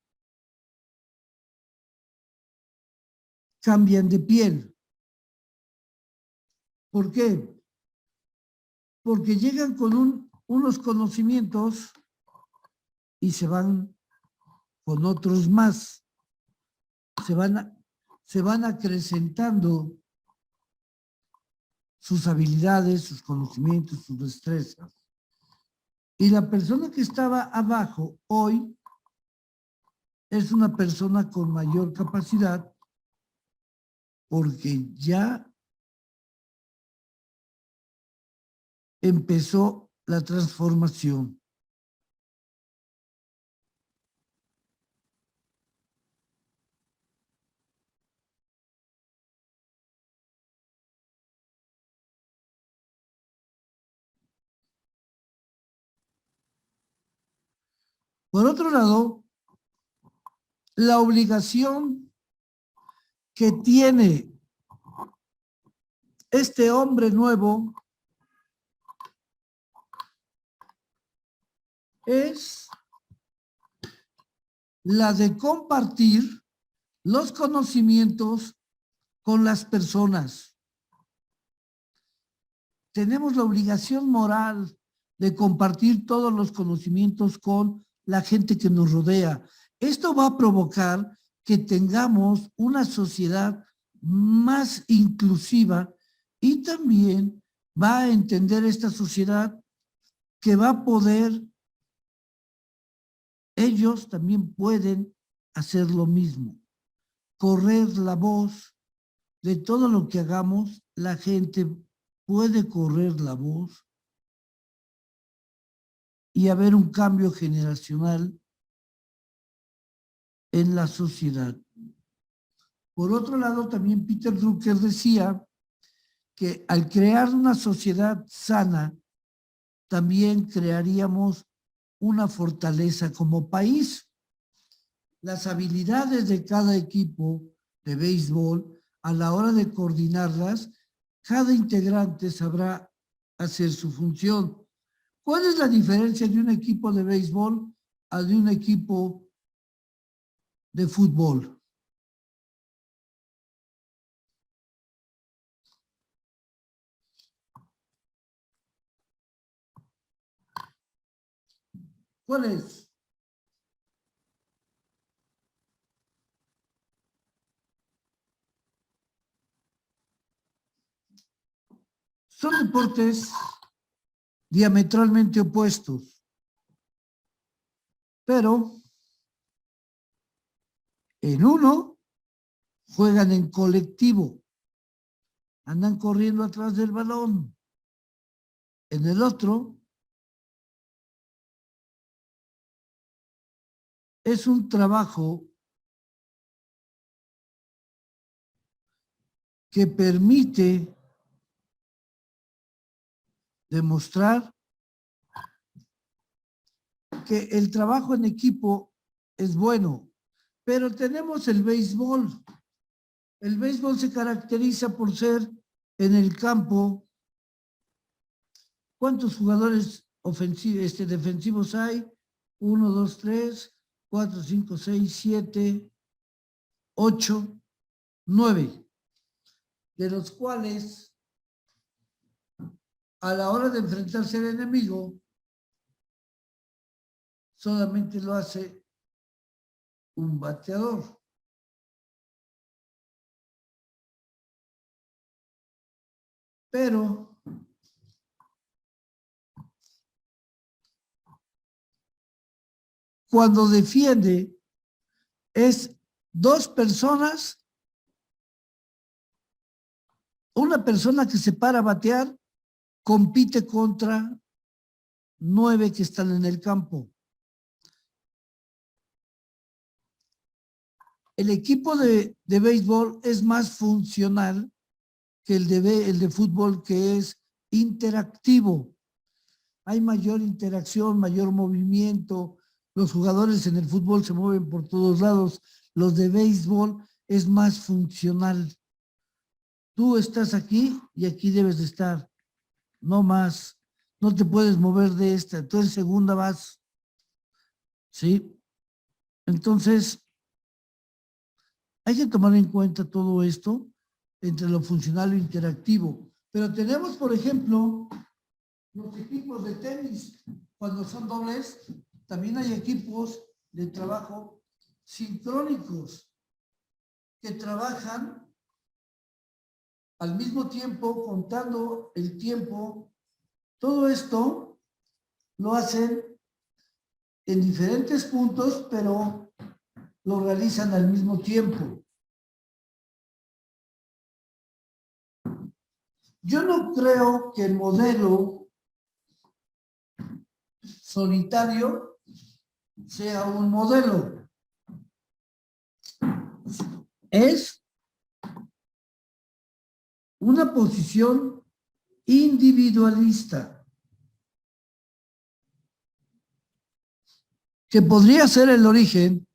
cambian de piel. ¿Por qué? Porque llegan con unos conocimientos y se van con otros más. Se van acrecentando sus habilidades, sus conocimientos, sus destrezas. Y la persona que estaba abajo hoy es una persona con mayor capacidad porque ya empezó la transformación. Por otro lado, la obligación que tiene este hombre nuevo es la de compartir los conocimientos con las personas. Tenemos la obligación moral de compartir todos los conocimientos con la gente que nos rodea. Esto va a provocar que tengamos una sociedad más inclusiva y también va a entender esta sociedad que va a poder, ellos también pueden hacer lo mismo, correr la voz de todo lo que hagamos, la gente puede correr la voz y haber un cambio generacional en la sociedad. Por otro lado, también Peter Drucker decía que al crear una sociedad sana, también crearíamos una fortaleza como país. Las habilidades de cada equipo de béisbol, a la hora de coordinarlas, cada integrante sabrá hacer su función. ¿Cuál es la diferencia de un equipo de béisbol a de un equipo de fútbol? ¿Cuál es? Son deportes diametralmente opuestos, pero en uno juegan en colectivo, andan corriendo atrás del balón. En el otro es un trabajo que permite demostrar que el trabajo en equipo es bueno, pero tenemos el béisbol. El béisbol se caracteriza por ser en el campo. ¿Cuántos jugadores defensivos hay? 1, 2, 3, 4, 5, 6, 7, 8, 9, de los cuales a la hora de enfrentarse al enemigo solamente lo hace un bateador. Pero cuando defiende es dos personas, una persona que se para a batear compite contra 9 que están en el campo. El equipo de béisbol es más funcional que el de fútbol, que es interactivo. Hay mayor interacción, mayor movimiento. Los jugadores en el fútbol se mueven por todos lados. Los de béisbol es más funcional. tú estás aquí y aquí debes de estar, no más, no te puedes mover de esta, tú en segunda vas, ¿sí? Entonces, hay que tomar en cuenta todo esto entre lo funcional e interactivo. Pero tenemos, por ejemplo, los equipos de tenis, cuando son dobles, también hay equipos de trabajo sincrónicos que trabajan al mismo tiempo, contando el tiempo. Todo esto lo hacen en diferentes puntos, pero lo realizan al mismo tiempo. Yo no creo que el modelo solitario sea un modelo. Es una posición individualista que podría ser el origen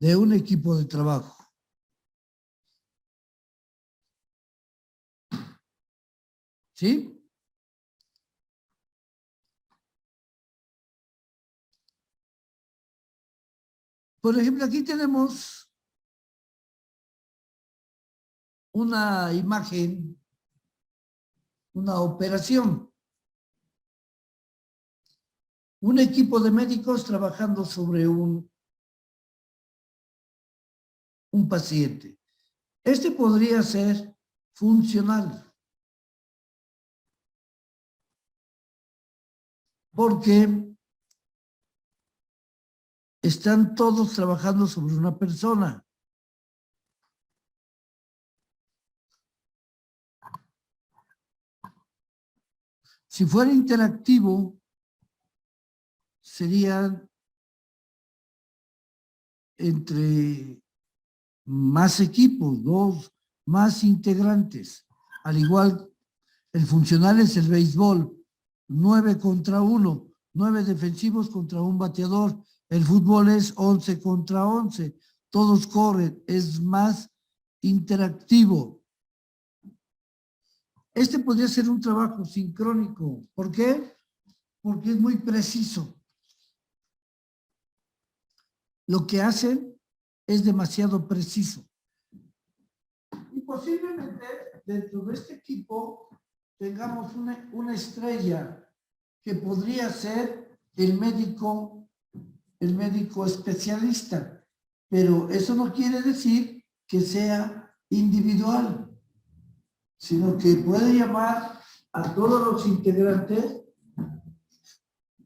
de un equipo de trabajo. ¿Sí? Por ejemplo, aquí tenemos una imagen, una operación. Un equipo de médicos trabajando sobre un paciente. Este podría ser funcional, porque están todos trabajando sobre una persona. Si fuera interactivo, serían entre más equipos, dos, más integrantes. Al igual, el funcional es el béisbol, 9 contra 1, 9 defensivos contra un bateador. El fútbol es 11 contra 11, todos corren, es más interactivo. Este podría ser un trabajo sincrónico. ¿Por qué? Porque es muy preciso. Lo que hacen es demasiado preciso. Y posiblemente dentro de este equipo tengamos una estrella que podría ser el médico especialista, pero eso no quiere decir que sea individual, sino que puede llamar a todos los integrantes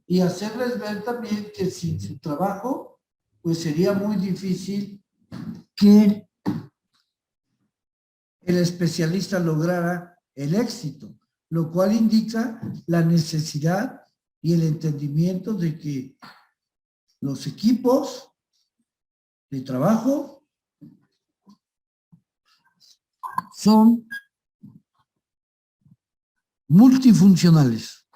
y hacerles ver también que sin su trabajo, pues sería muy difícil que el especialista lograra el éxito, lo cual indica la necesidad y el entendimiento de que los equipos de trabajo son multifuncionales.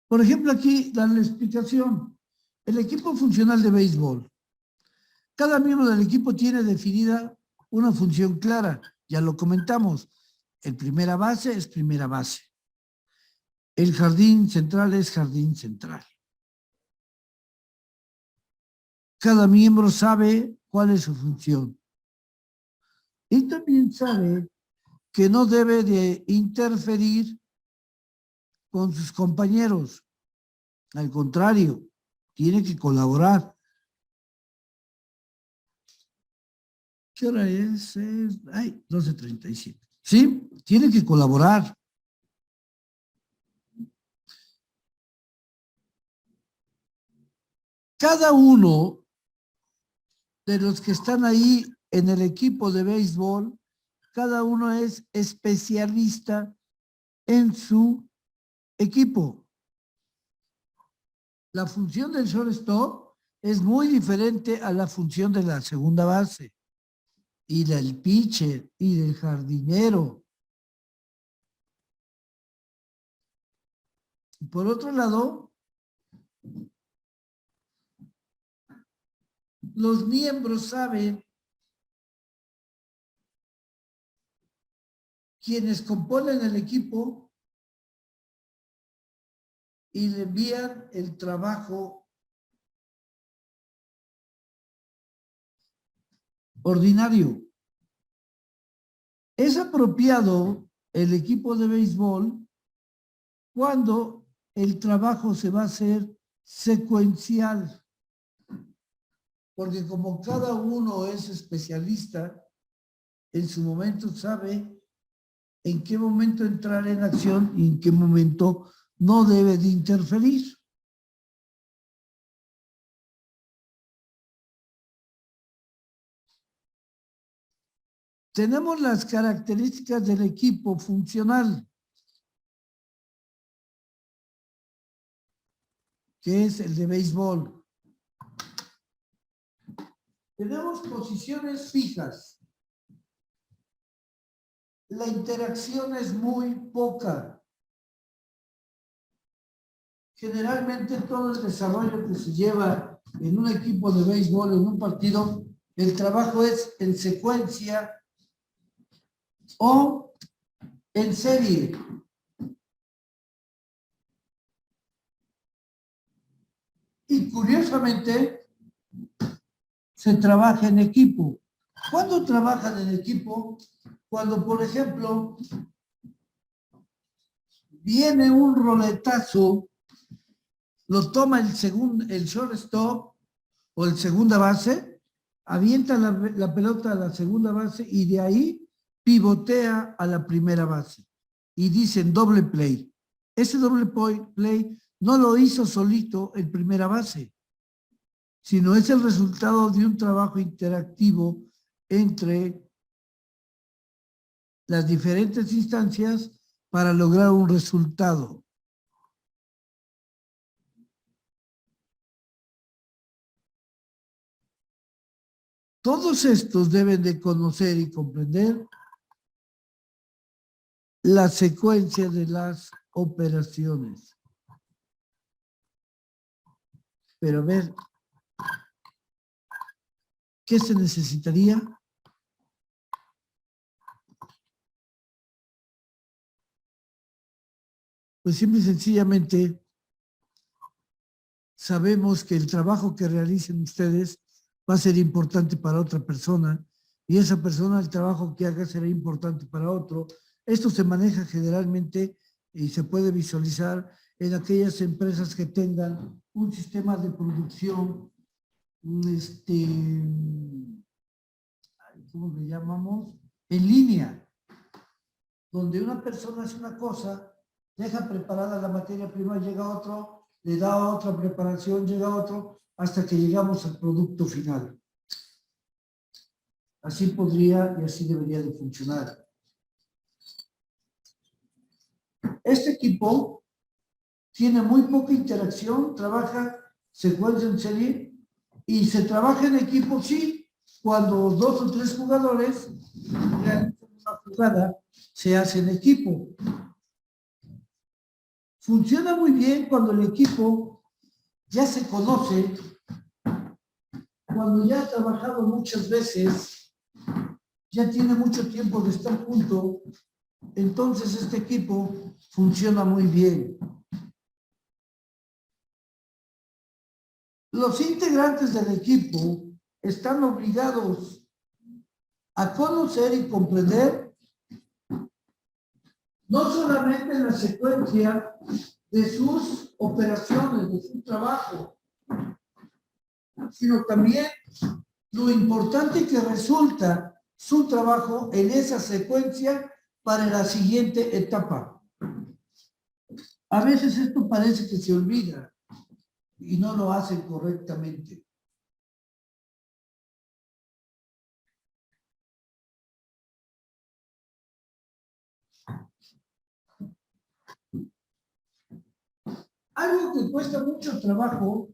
Por ejemplo, aquí dan la explicación. El equipo funcional de béisbol. Cada miembro del equipo tiene definida una función clara. Ya lo comentamos. El primera base es primera base. El jardín central es jardín central. Cada miembro sabe cuál es su función. Y también sabe que no debe de interferir con sus compañeros. Al contrario, tiene que colaborar. ¿Qué hora es? 12:37. ¿Sí? Tiene que colaborar. Cada uno de los que están ahí en el equipo de béisbol, cada uno es especialista en su equipo. La función del shortstop es muy diferente a la función de la segunda base y del pitcher y del jardinero. Por otro lado, los miembros saben quienes componen el equipo y le envían el trabajo ordinario. Es apropiado el equipo de béisbol cuando el trabajo se va a hacer secuencial, porque como cada uno es especialista, en su momento sabe en qué momento entrar en acción y en qué momento no debe de interferir. Tenemos las características del equipo funcional, que es el de béisbol. Tenemos posiciones fijas. La interacción es muy poca. Generalmente todo el desarrollo que se lleva en un equipo de béisbol, en un partido, el trabajo es en secuencia o en serie. Y curiosamente, se trabaja en equipo. ¿Cuándo trabajan en equipo? Cuando, por ejemplo, viene un roletazo, lo toma el shortstop o el segunda base, avienta la pelota a la segunda base y de ahí pivotea a la primera base. Y dicen doble play. Ese doble play no lo hizo solito en primera base, sino es el resultado de un trabajo interactivo entre las diferentes instancias para lograr un resultado. Todos estos deben de conocer y comprender la secuencia de las operaciones. Pero a ver, ¿qué se necesitaría? Pues simple y sencillamente sabemos que el trabajo que realicen ustedes va a ser importante para otra persona y esa persona, el trabajo que haga será importante para otro. Esto se maneja generalmente y se puede visualizar en aquellas empresas que tengan un sistema de producción, ¿cómo le llamamos? En línea, donde una persona hace una cosa, deja preparada la materia prima, llega otro, le da otra preparación, llega otro, hasta que llegamos al producto final. Así podría y así debería de funcionar. Este equipo tiene muy poca interacción, trabaja secuencia en serie y se trabaja en equipo, sí, cuando 2 o 3 jugadores realizan una jugada, se hace en equipo. Funciona muy bien cuando el equipo ya se conoce, cuando ya ha trabajado muchas veces, ya tiene mucho tiempo de estar junto, entonces este equipo funciona muy bien. Los integrantes del equipo están obligados a conocer y comprender no solamente la secuencia de sus operaciones, de su trabajo, sino también lo importante que resulta su trabajo en esa secuencia para la siguiente etapa. A veces esto parece que se olvida y no lo hacen correctamente. Algo que cuesta mucho trabajo,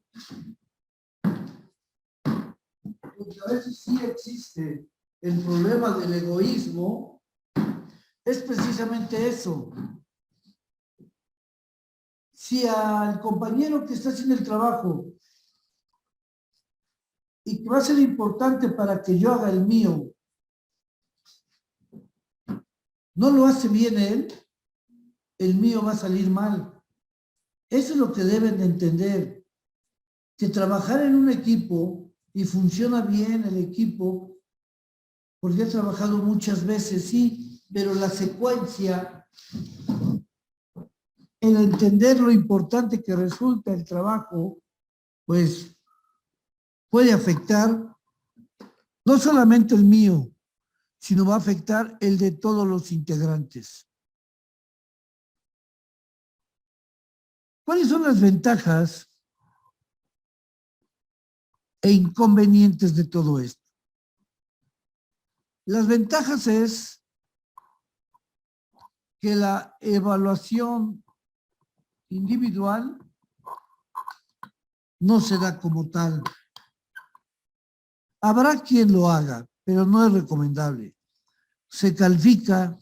porque a veces sí existe el problema del egoísmo, es precisamente eso. Si al compañero que está haciendo el trabajo y que va a ser importante para que yo haga el mío, no lo hace bien él, el mío va a salir mal. Eso es lo que deben de entender, que trabajar en un equipo y funciona bien el equipo, porque he trabajado muchas veces, sí, pero la secuencia, el entender lo importante que resulta el trabajo, pues puede afectar no solamente el mío, sino va a afectar el de todos los integrantes. ¿Cuáles son las ventajas e inconvenientes de todo esto? Las ventajas es que la evaluación individual no se da como tal. Habrá quien lo haga, pero no es recomendable. Se califica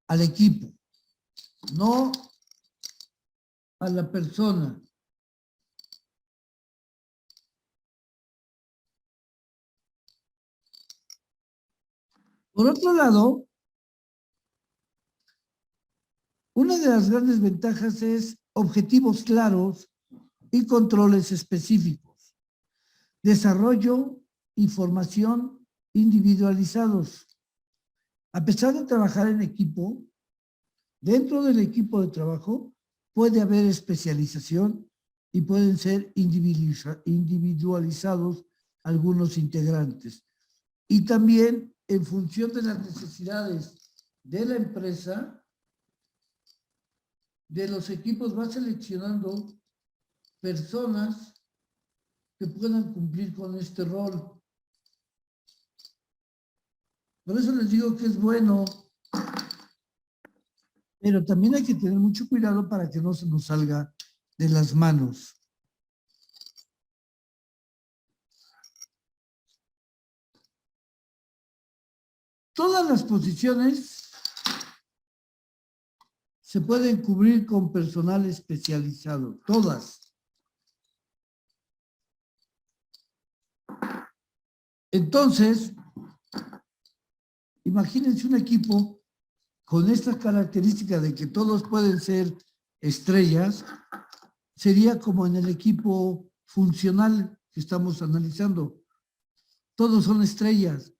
al equipo, no a la persona. Por otro lado, una de las grandes ventajas es objetivos claros y controles específicos. Desarrollo y formación individualizados. A pesar de trabajar en equipo, dentro del equipo de trabajo puede haber especialización y pueden ser individualizados algunos integrantes. Y también en función de las necesidades de la empresa, de los equipos va seleccionando personas que puedan cumplir con este rol. Por eso les digo que es bueno, pero también hay que tener mucho cuidado para que no se nos salga de las manos. Todas las posiciones se pueden cubrir con personal especializado, todas. Entonces, imagínense un equipo con esta característica de que todos pueden ser estrellas, sería como en el equipo funcional que estamos analizando. Todos son estrellas.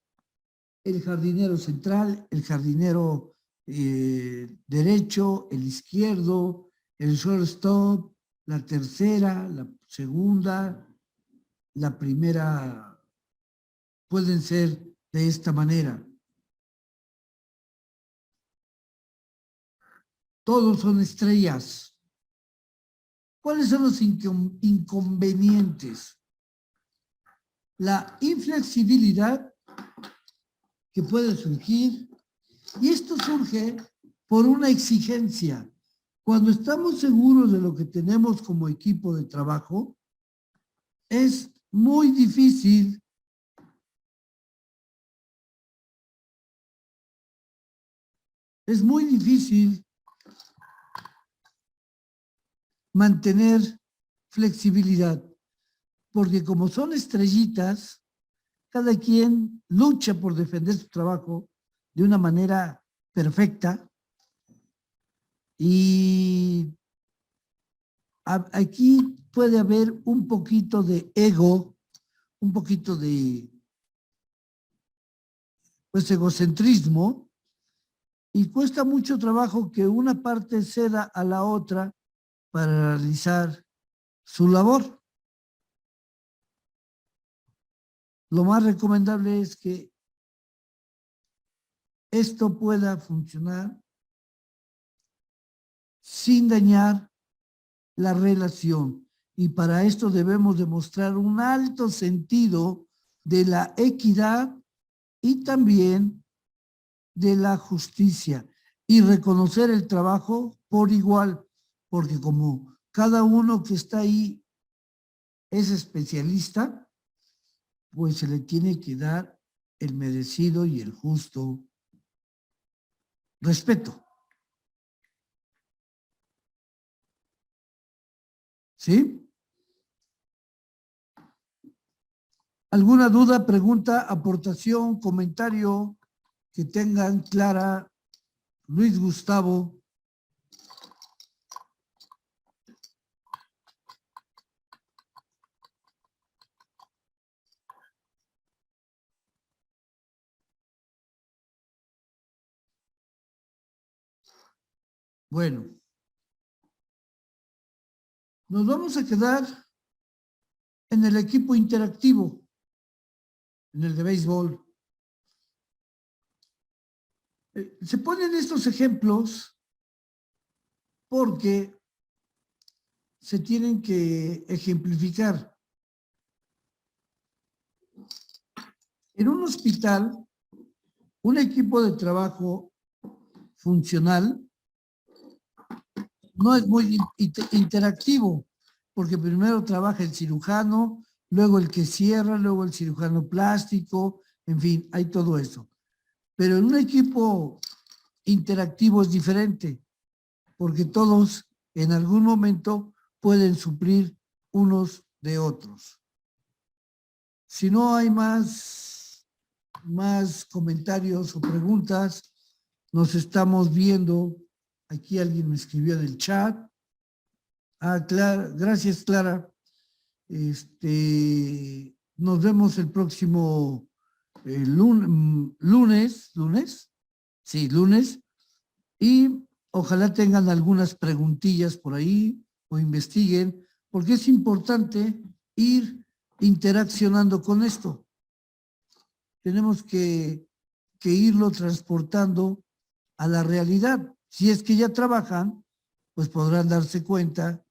El jardinero central, el jardinero derecho, el izquierdo, el shortstop, la tercera, la segunda, la primera, pueden ser de esta manera. Todos son estrellas. ¿Cuáles son los inconvenientes? La inflexibilidad que puede surgir, y esto surge por una exigencia. Cuando estamos seguros de lo que tenemos como equipo de trabajo, es muy difícil mantener flexibilidad, porque como son estrellitas, cada quien lucha por defender su trabajo de una manera perfecta y aquí puede haber un poquito de ego, un poquito de pues egocentrismo, y cuesta mucho trabajo que una parte ceda a la otra para realizar su labor. Lo más recomendable es que esto pueda funcionar sin dañar la relación. Y para esto debemos demostrar un alto sentido de la equidad y también de la justicia y reconocer el trabajo por igual, porque como cada uno que está ahí es especialista, pues se le tiene que dar el merecido y el justo respeto. ¿Sí? ¿Alguna duda, pregunta, aportación, comentario que tengan? Clara, Luis Gustavo. Bueno, nos vamos a quedar en el equipo interactivo, en el de béisbol. Se ponen estos ejemplos porque se tienen que ejemplificar. En un hospital, un equipo de trabajo funcional no es muy interactivo, porque primero trabaja el cirujano, luego el que cierra, luego el cirujano plástico, en fin, hay todo eso. Pero en un equipo interactivo es diferente, porque todos en algún momento pueden suplir unos de otros. Si no hay más comentarios o preguntas, nos estamos viendo. Aquí alguien me escribió en el chat. Clara, gracias, Clara. Nos vemos el próximo lunes. Sí, lunes. Y ojalá tengan algunas preguntillas por ahí o investiguen, porque es importante ir interaccionando con esto. Tenemos que irlo transportando a la realidad. Si es que ya trabajan, pues podrán darse cuenta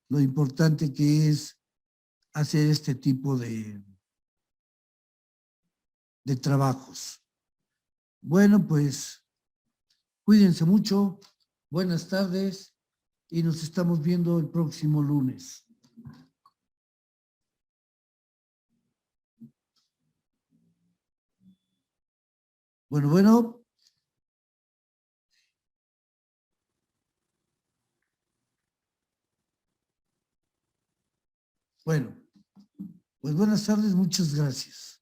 lo importante que es hacer este tipo de trabajos. Bueno, pues cuídense mucho, buenas tardes y nos estamos viendo el próximo lunes. Bueno. Bueno, pues buenas tardes, muchas gracias.